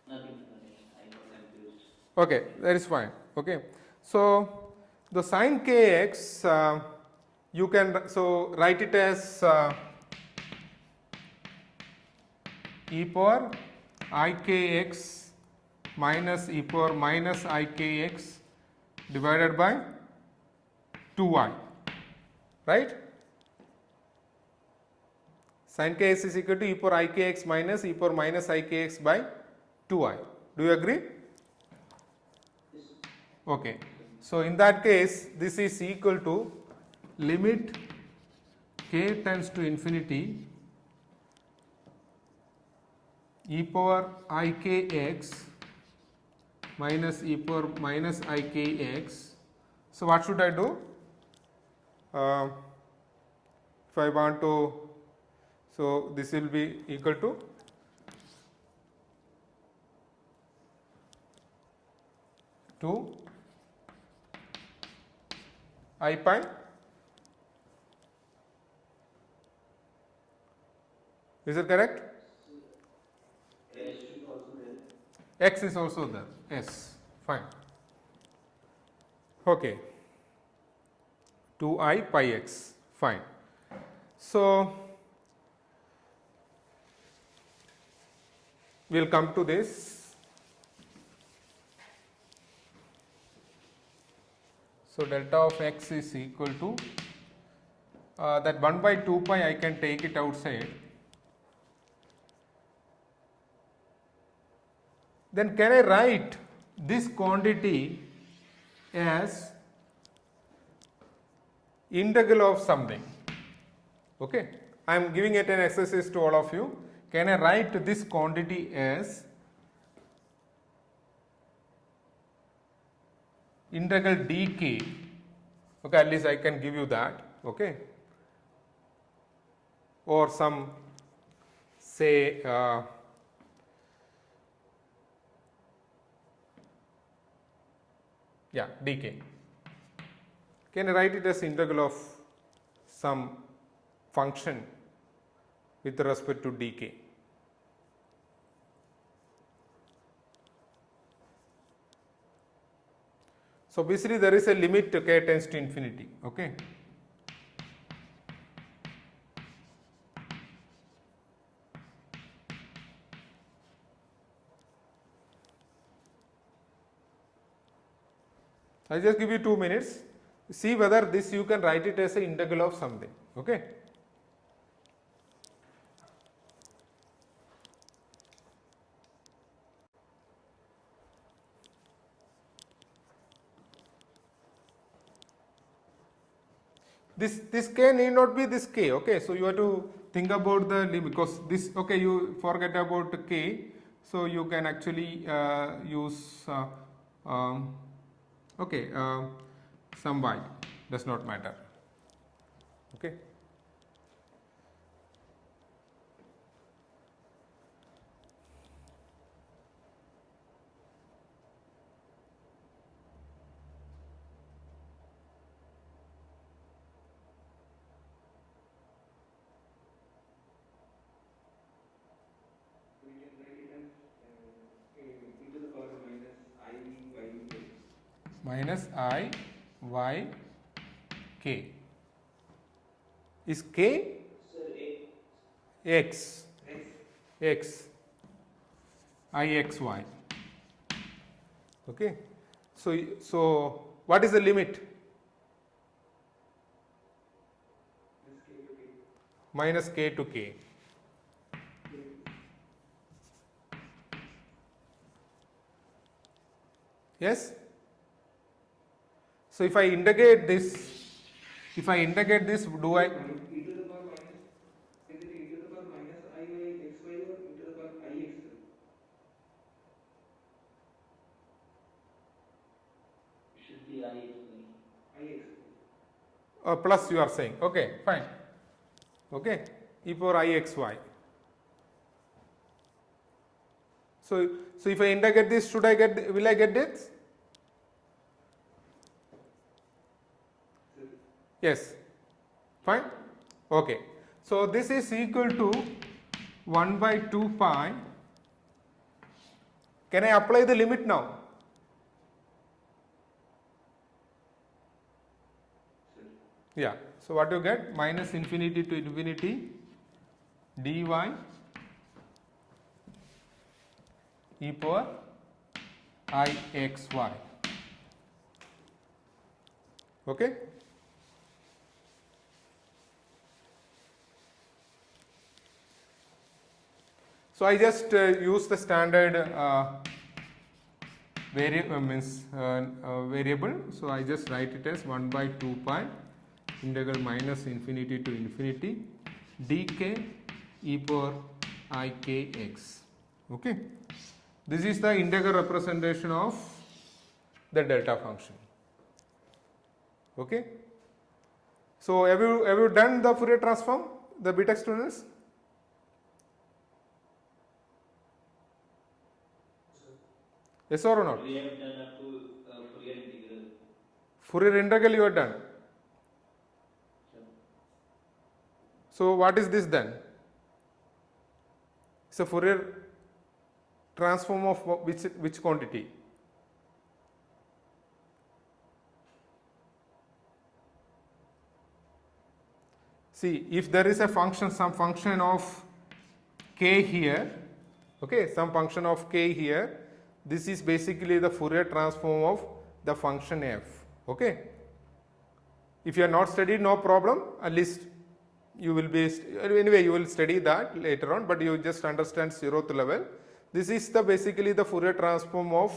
Nothing, sir. I got confused. Okay, that is fine. Okay, so the sine kx you can so write it as e power ikx minus e power minus ikx divided by 2y, right? Sin kx is equal to e power ikx minus e power minus ikx by 2y. Do you agree? Okay. So in that case, this is equal to limit k tends to infinity e power ikx minus e power minus ikx. So what should I do? If I want to, so this will be equal to to I pi. Is it correct? X is also there. X is also there. Yes, fine. Okay. 2I pi x. Fine. So we'll come to this. So delta of x is equal to that 1 by 2 pi, I can take it outside. Then can I write this quantity as integral of something? Okay, I am giving it an exercise to all of you. Can I write this quantity as integral dk? Okay, at least I can give you that. Okay, or some say yeah, dk. Can I write it as integral of some function with respect to dk? So basically there is a limit to k tends to infinity. Okay. I just give you 2 minutes. See whether this you can write it as an integral of something. Okay. This k need not be this k. Okay. So you have to think about the limit, because this, okay, you forget about k. So you can actually use okay, some y, does not matter. Okay. We can write it as e to the power minus I y k. Minus I y k. Is k Sir, x X x I x y. Okay. So what is the limit? this k to k. Minus k to k. Yes. So if I integrate this, do I? E to the power minus, is it e to the power minus I y x y or e to the power I x y? it should be I x y. I x y. Plus you are saying. Okay, fine. Okay, e power I x y. So if I integrate this, should I get? Will I get this? Yes. Fine. Okay. So this is equal to 1 by 2 pi. Can I apply the limit now? Yeah. So what you get? Minus infinity to infinity dy e power I x y. Okay. So I just use the standard variable. So I just write it as 1 by 2 pi integral minus infinity to infinity dk e power I k x. Okay. This is the integral representation of the delta function. Okay. So have you done the Fourier transform, the BTech students? Yes or not? We have done up to Fourier integral you are done. Sure. So what is this then? It's a Fourier transform of which quantity? See, if there is a function, some function of k here, okay, some function of k here, this is basically the Fourier transform of the function f, okay. If you are not studied, no problem, at least you will be, anyway you will study that later on, but you just understand 0th level. This is the basically the Fourier transform of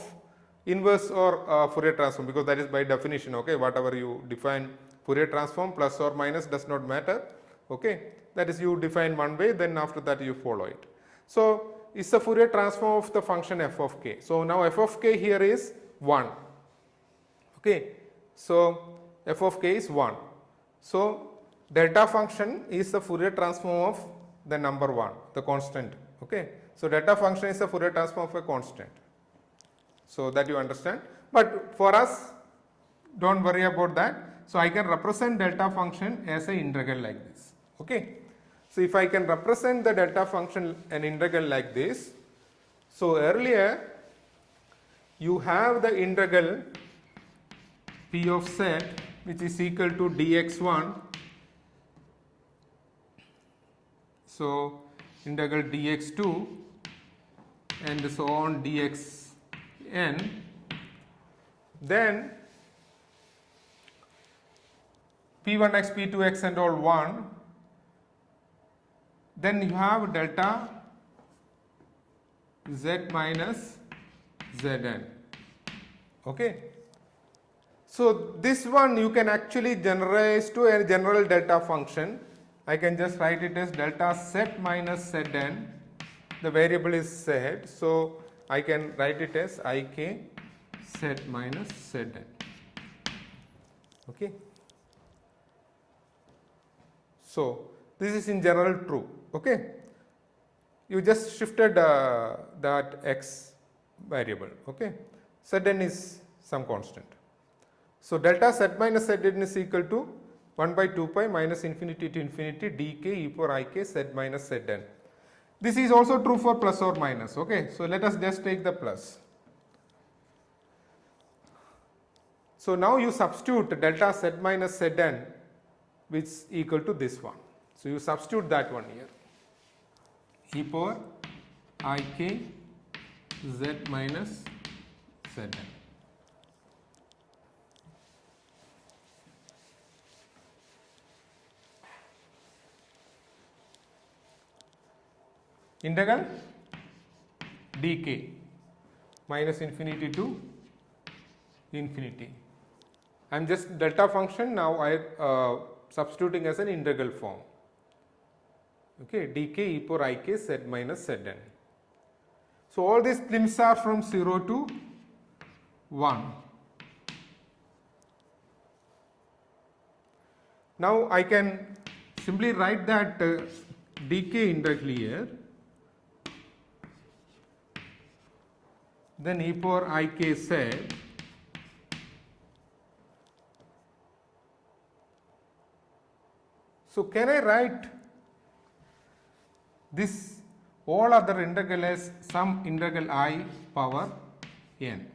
inverse or Fourier transform, because that is by definition, okay, whatever you define Fourier transform plus or minus does not matter, okay, that is you define one way, then after that you follow it. So it's the Fourier transform of the function f of k. So now f of k here is 1, okay, so f of k is 1. So delta function is the Fourier transform of the number 1, the constant, okay. So delta function is the Fourier transform of a constant. So that you understand. But for us, don't worry about that. So I can represent delta function as an integral like this, okay. So if I can represent the delta function an integral like this, so earlier you have the integral p of z which is equal to dx1, so integral dx2 and so on dxn, then p1x, p2x and all 1, then you have delta z minus zn, okay. So this one you can actually generalize to a general delta function. I can just write it as delta z minus zn, the variable is z, so I can write it as ik z minus zn, okay. So this is in general true, okay. You just shifted that x variable, okay. Zn is some constant. So delta z minus zn is equal to 1 by 2 pi minus infinity to infinity dk e power ik z minus zn. This is also true for plus or minus, okay. So let us just take the plus. So now you substitute delta z minus zn which is equal to this one. So you substitute that one here, e power ik z minus zn. Integral dk minus infinity to infinity. I am just delta function now I substituting as an integral form, okay, dk e power ik z minus zn. So all these limits are from 0 to 1. Now I can simply write that dk integral here, then e power ik z so can I write this all other integral as some integral I power n,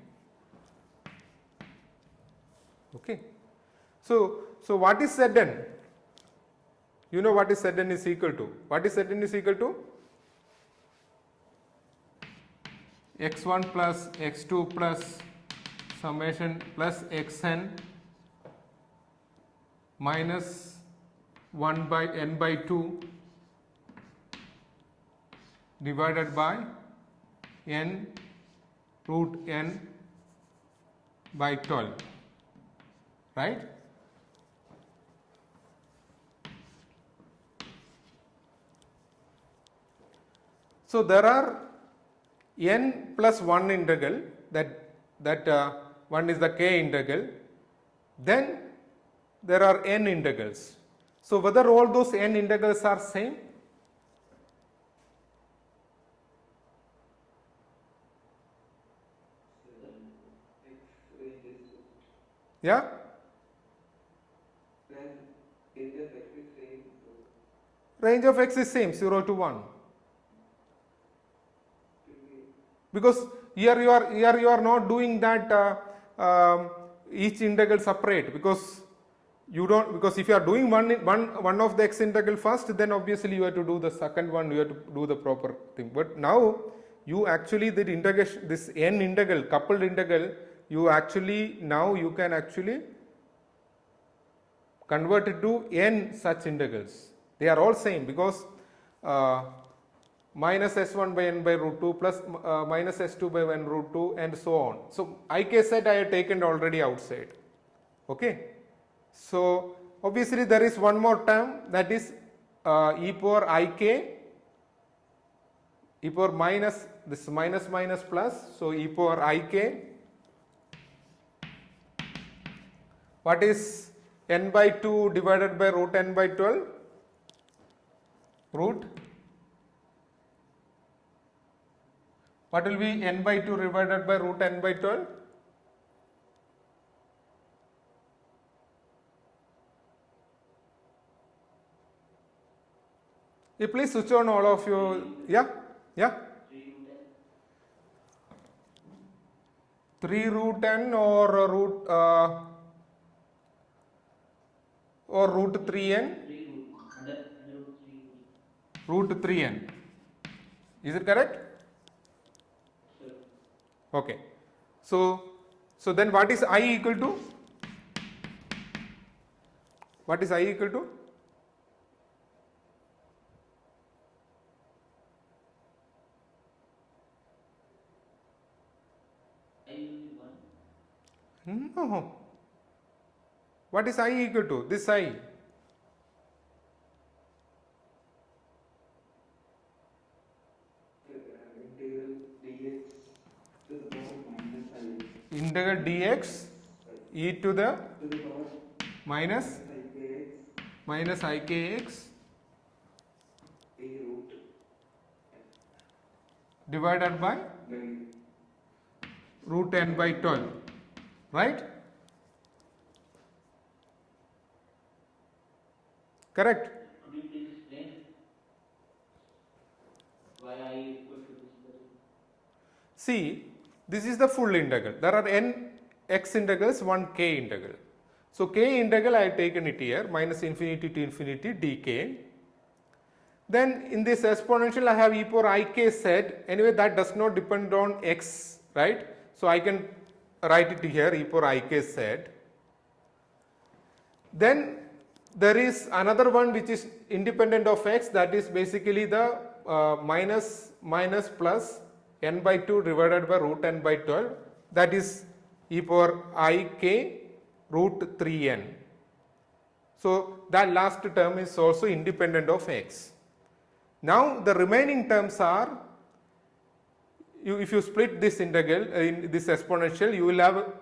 okay. So what is Zn? You know what is Zn is equal to? What is Zn is equal to? x1 plus x2 plus summation plus xn minus 1 by n by 2 divided by n root n by 12, right? So there are n plus 1 integral, that one is the k integral, then there are n integrals. So whether all those n integrals are same? Yeah? Range of x is same, 0 to 1. Because here you are not doing that each integral separate, because you don't, because if you are doing one of the x integral first, then obviously you have to do the second one, you have to do the proper thing. But now you actually did integration, this n integral, coupled integral, you actually now you can actually convert it to n such integrals. They are all same, because minus s1 by n by root 2 plus minus s2 by n root 2 and so on. So ik set I have taken already outside. Okay. So obviously there is one more term, that is e power ik, e power minus, this minus minus plus, so e power ik. What is n by 2 divided by root n by 12? Root. What will be n by 2 divided by root n by 12? Please switch on all of you. Yeah? Yeah? 3 root n or root 3n? Root 3n. Is it correct? Okay. So then what is I equal to? What is I equal to? No. What is I equal to? This I. Integral dx e to the minus ikx divided by root n by 12, right? Correct? Could you please explain why I equal to this value? See, this is the full integral. There are n x integrals, one k integral. So k integral I have taken it here, minus infinity to infinity dk. Then in this exponential I have e power ik set. Anyway, that does not depend on x, right? So I can write it here, e power ik set. Then there is another one which is independent of x, that is basically the minus plus n by 2 divided by root n by 12, that is e power ik root 3n. So that last term is also independent of x. Now the remaining terms are, if you split this integral in this exponential, you will have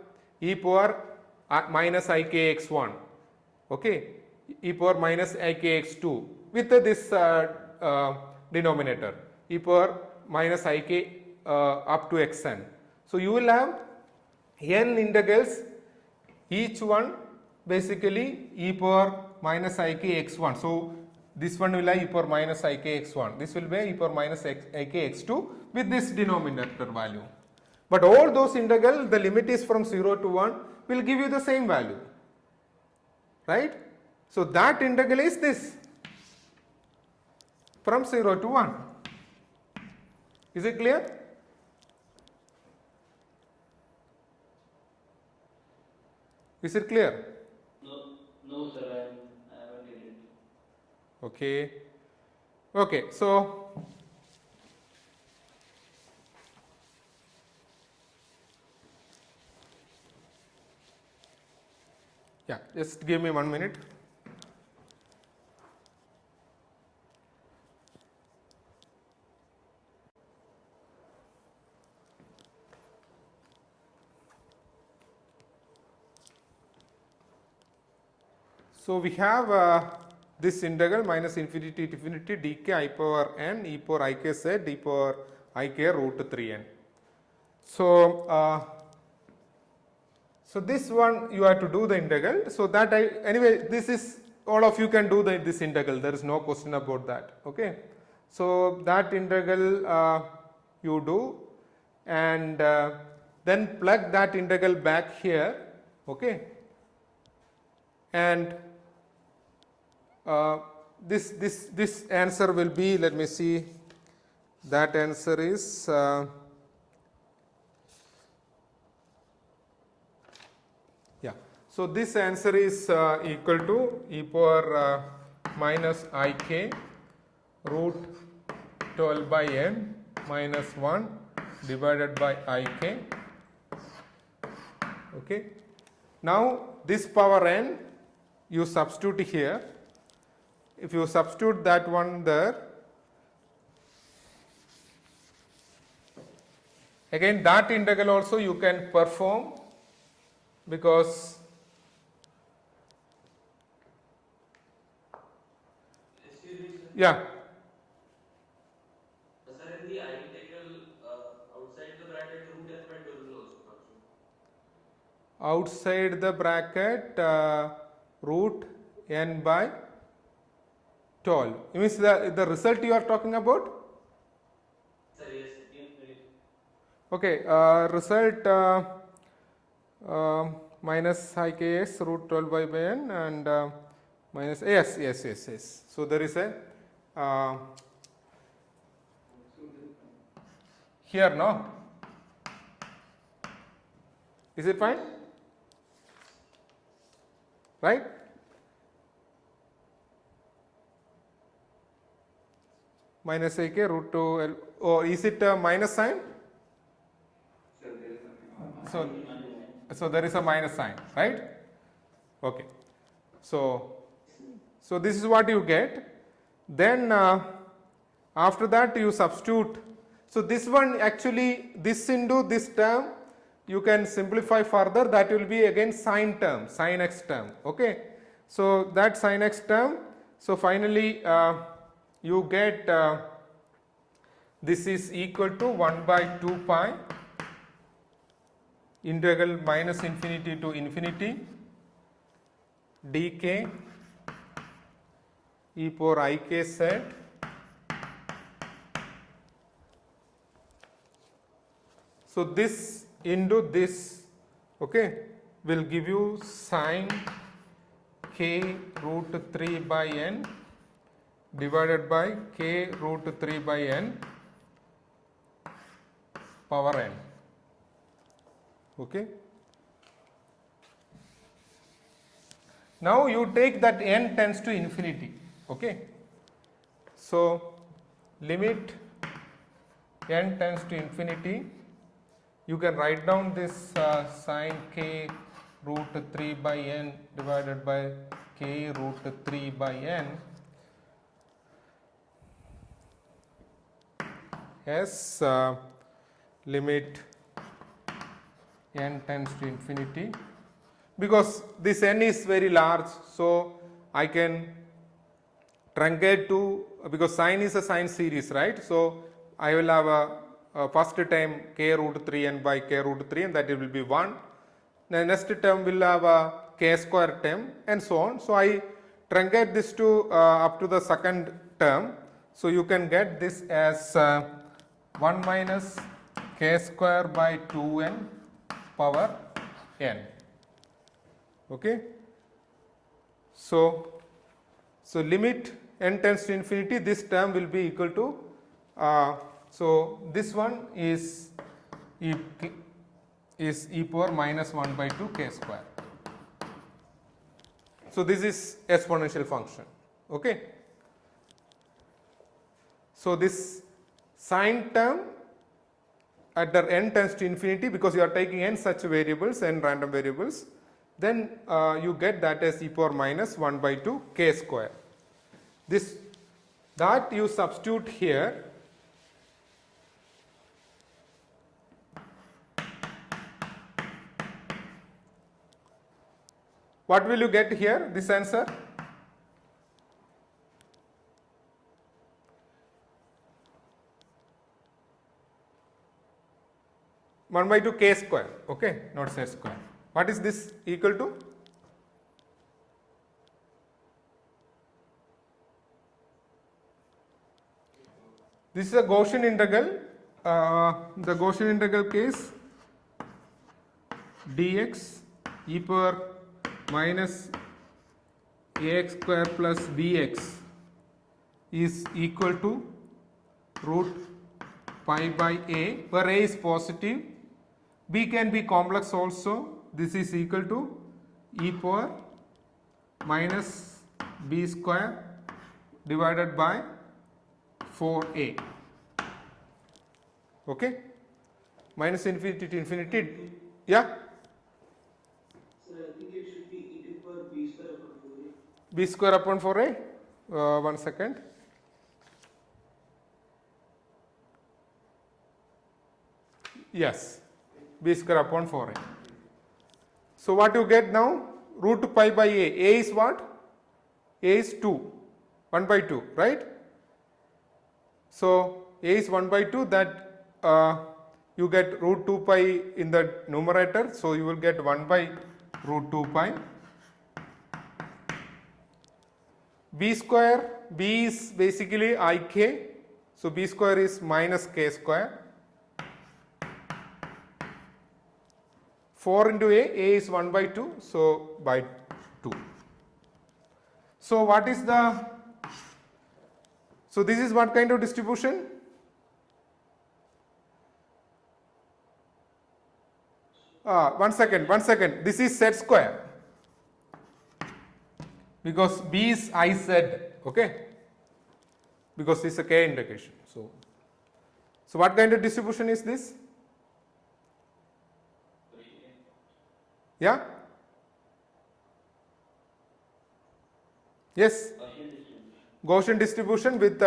e power minus ikx1, okay, e power minus ikx2 with this denominator, e power minus ik up to xn. So you will have n integrals, each one basically e power minus ikx1. So this one will have e power minus ikx1, this will be e power minus ikx2 with this denominator value. But all those integrals, the limit is from 0 to 1, will give you the same value, right? So that integral is this, from 0 to 1. Is it clear? Is it clear? No sir, I haven't did it. Okay. Okay, so yeah, just give me 1 minute. So we have this integral minus infinity to infinity dk I power n e power ik z d power ik root 3n. So so this one you have to do the integral. So that anyway this is all of you can do this integral, there is no question about that. Okay, so that integral you do, and then plug that integral back here. Okay, and this answer will be, let me see, that answer is yeah. So this answer is equal to e power minus ik root 12 by n minus 1 divided by ik. Okay. Now this power n you substitute here. If you substitute that one there, again that integral also you can perform, because Excuse me, sir. yeah, Sir, in the I integral, outside the bracket, root n by 12 will also function. outside the bracket root n by 12. It means the result you are talking about? Sir, yes. Okay, result minus IKS root 12 by n and minus, yes. So there is a here, no? Is it fine? Right? Minus AK root 2 L, or is it a minus sign? So there is a minus sign, right? Okay. So this is what you get. Then after that you substitute. So this one, actually this into this term you can simplify further, that will be again sine term, sine x term. Okay. So that sine x term, so finally you get this is equal to 1 by 2 pi integral minus infinity to infinity dk e power ik z so this into this, okay, will give you sine k root 3 by n divided by k root 3 by n power n. Okay. Now you take that n tends to infinity. Okay. So limit n tends to infinity. You can write down this sine k root 3 by n divided by k root 3 by n as limit n tends to infinity, because this n is very large, so I can truncate to, because sine is a sine series, right? So I will have a first term k root 3 n by k root 3 and that will be 1. The next term will have a k square term and so on. So I truncate this to up to the second term. So you can get this as 1 minus k square by 2n power n. Okay. So limit n tends to infinity, this term will be equal to so this one is e power minus 1 by 2 k square. So this is exponential function. Okay. So this sine term at the n tends to infinity, because you are taking n such variables, n random variables, then you get that as e power minus 1 by 2 k square. This that you substitute here. What will you get here, this answer? One by 2 k square, okay, not z square. What is this equal to? This is a Gaussian integral. The Gaussian integral case dx e power minus ax square plus bx is equal to root pi by a, where a is positive, b can be complex also. This is equal to e power minus b square divided by 4a. Okay, minus infinity to infinity. Yeah, Sir, I think it should be e to the power b square upon 4a. b square upon 4a. 1 second. Yes, b square upon 4a. So what you get now? Root pi by a. A is what? A is 2. 1 by 2, right? So a is 1 by 2, that you get root 2 pi in the numerator. So you will get 1 by root 2 pi. B square, b is basically ik. So b square is minus k square. 4 into a is 1 by 2, so by 2. So what is the, so this is what kind of distribution? One second, this is z square, because b is iz, okay, because this is a k integration. So what kind of distribution is this? Yeah? Yes? Gaussian distribution with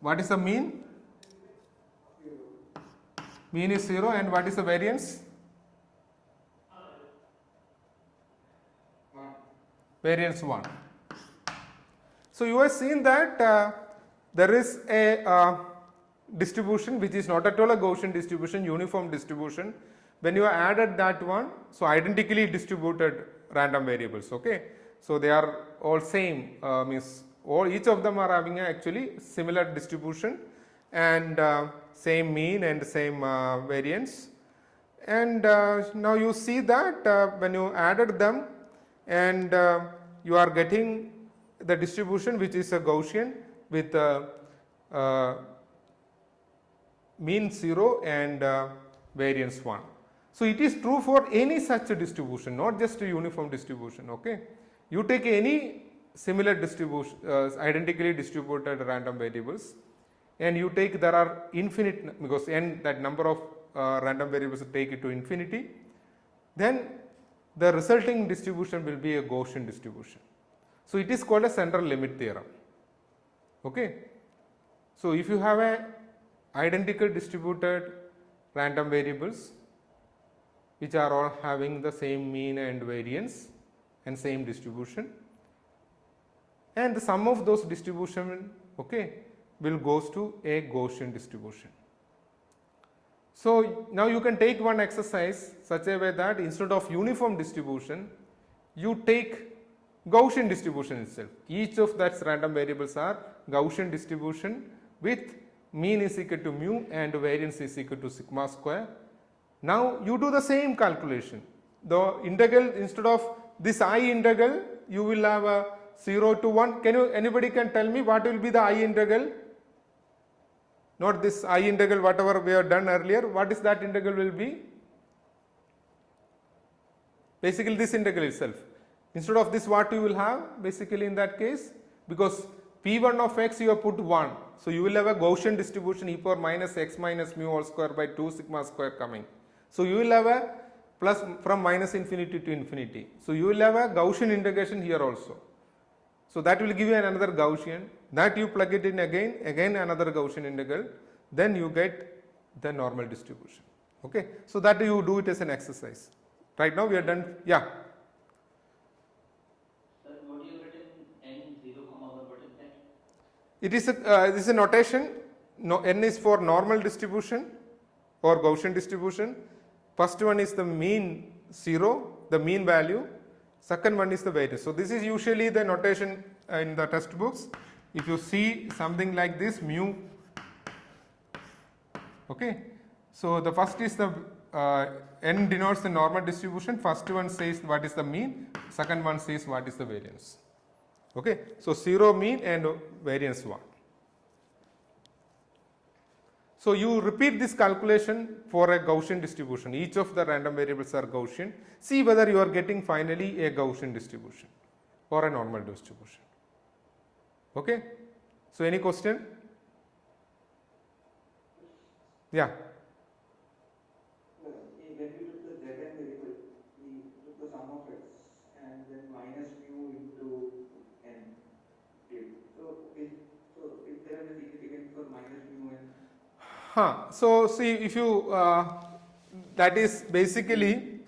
what is the mean? Mean is 0, and what is the variance? Variance 1. So you have seen that there is a distribution which is not at all a Gaussian distribution, uniform distribution. When you added that one, so identically distributed random variables, okay. So they are all same, means each of them are having actually similar distribution and same mean and same variance. And now you see that when you added them, and you are getting the distribution which is a Gaussian with mean 0 and variance 1. So it is true for any such a distribution, not just a uniform distribution, okay. You take any similar distribution, identically distributed random variables, and you take, there are infinite, because n, that number of random variables, take it to infinity, then the resulting distribution will be a Gaussian distribution. So it is called a central limit theorem, okay. So if you have a identical distributed random variables which are all having the same mean and variance and same distribution, and the sum of those distribution, okay, will goes to a Gaussian distribution. So now you can take one exercise such a way that instead of uniform distribution, you take Gaussian distribution itself. Each of that random variables are Gaussian distribution with mean is equal to mu and variance is equal to sigma square. Now you do the same calculation. The integral, instead of this I integral, you will have a 0 to 1. Anybody can tell me what will be the I integral? Not this I integral, whatever we have done earlier. What is that integral will be? Basically this integral itself. Instead of this, what you will have basically in that case, because p1 of x you have put 1. So you will have a Gaussian distribution e power minus x minus mu whole square by 2 sigma square coming. So you will have a plus from minus infinity to infinity. So you will have a Gaussian integration here also. So that will give you another Gaussian, that you plug it in again another Gaussian integral, then you get the normal distribution, okay. So that you do it as an exercise. Right now we are done, yeah. Sir, what you written n0, 1, what is that? It is this is a notation. No, n is for normal distribution or Gaussian distribution. First one is the mean 0, the mean value. Second one is the variance. So this is usually the notation in the textbooks. if you see something like this mu, okay. So the first is the n denotes the normal distribution. First one says what is the mean, second one says what is the variance. Okay, so 0 mean and variance 1. So you repeat this calculation for a Gaussian distribution. Each of the random variables are Gaussian. See whether you are getting finally a Gaussian distribution or a normal distribution. Okay. So any question? Yeah. When we took the Zn variable, we took the sum of x and then minus mu into n. So is there any significance for minus mu n? So see, if you that is basically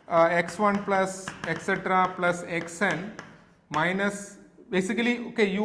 x1 plus etc plus xn minus basically, okay,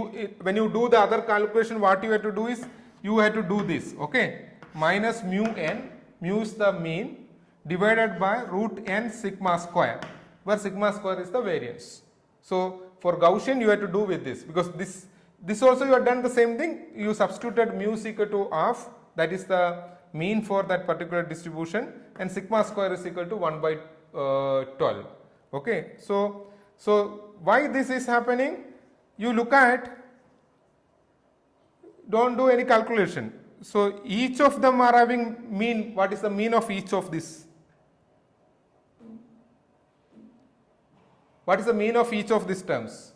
when you do the other calculation, what you have to do is you have to do this, okay, minus mu n, mu is the mean, divided by root n sigma square, where sigma square is the variance. So for Gaussian you have to do with this, because this also you have done the same thing. You substituted mu is equal to half, that is the mean for that particular distribution, and sigma square is equal to 1 by 12. Okay, so why this is happening? You look at, don't do any calculation. So each of them are having mean. What is the mean of each of this? What is the mean of each of these terms?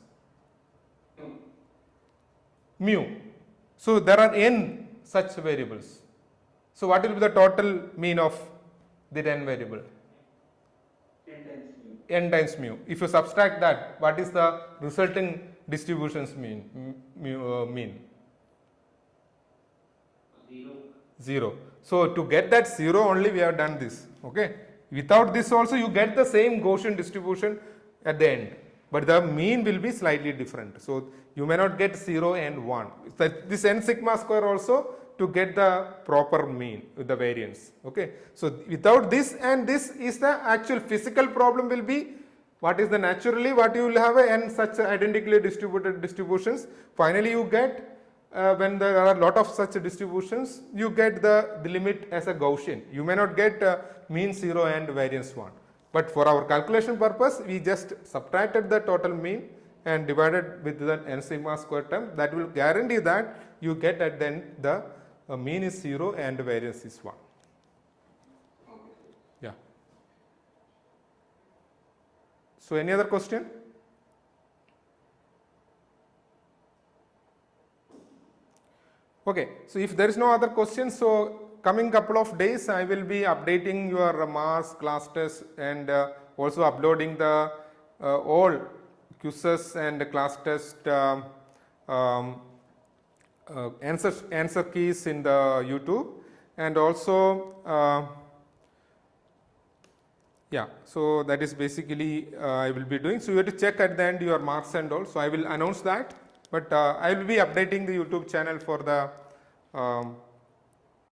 Mu. So there are n such variables. So what will be the total mean of the n variable? N times mu. If you subtract that, what is the resulting distribution's mean? Mean? 0. So to get that 0 only we have done this. Okay. Without this also you get the same Gaussian distribution at the end, but the mean will be slightly different. So you may not get 0 and 1. This n sigma square also to get the proper mean with the variance. Okay. So without this, and this is the actual physical problem will be what is the naturally what you will have a n such identically distributed distributions. Finally you get when there are a lot of such distributions, you get the limit as a Gaussian. You may not get mean 0 and variance 1. But for our calculation purpose, we just subtracted the total mean and divided with the n sigma square term. That will guarantee that you get at the end the mean is 0 and variance is 1. Yeah. So any other question? Okay, so if there is no other question, so coming couple of days I will be updating your mass class test and also uploading the all quizzes and class test answer keys in the YouTube, and also yeah, so that is basically I will be doing. So you have to check at the end your marks and all. So I will announce that, but I will be updating the YouTube channel for the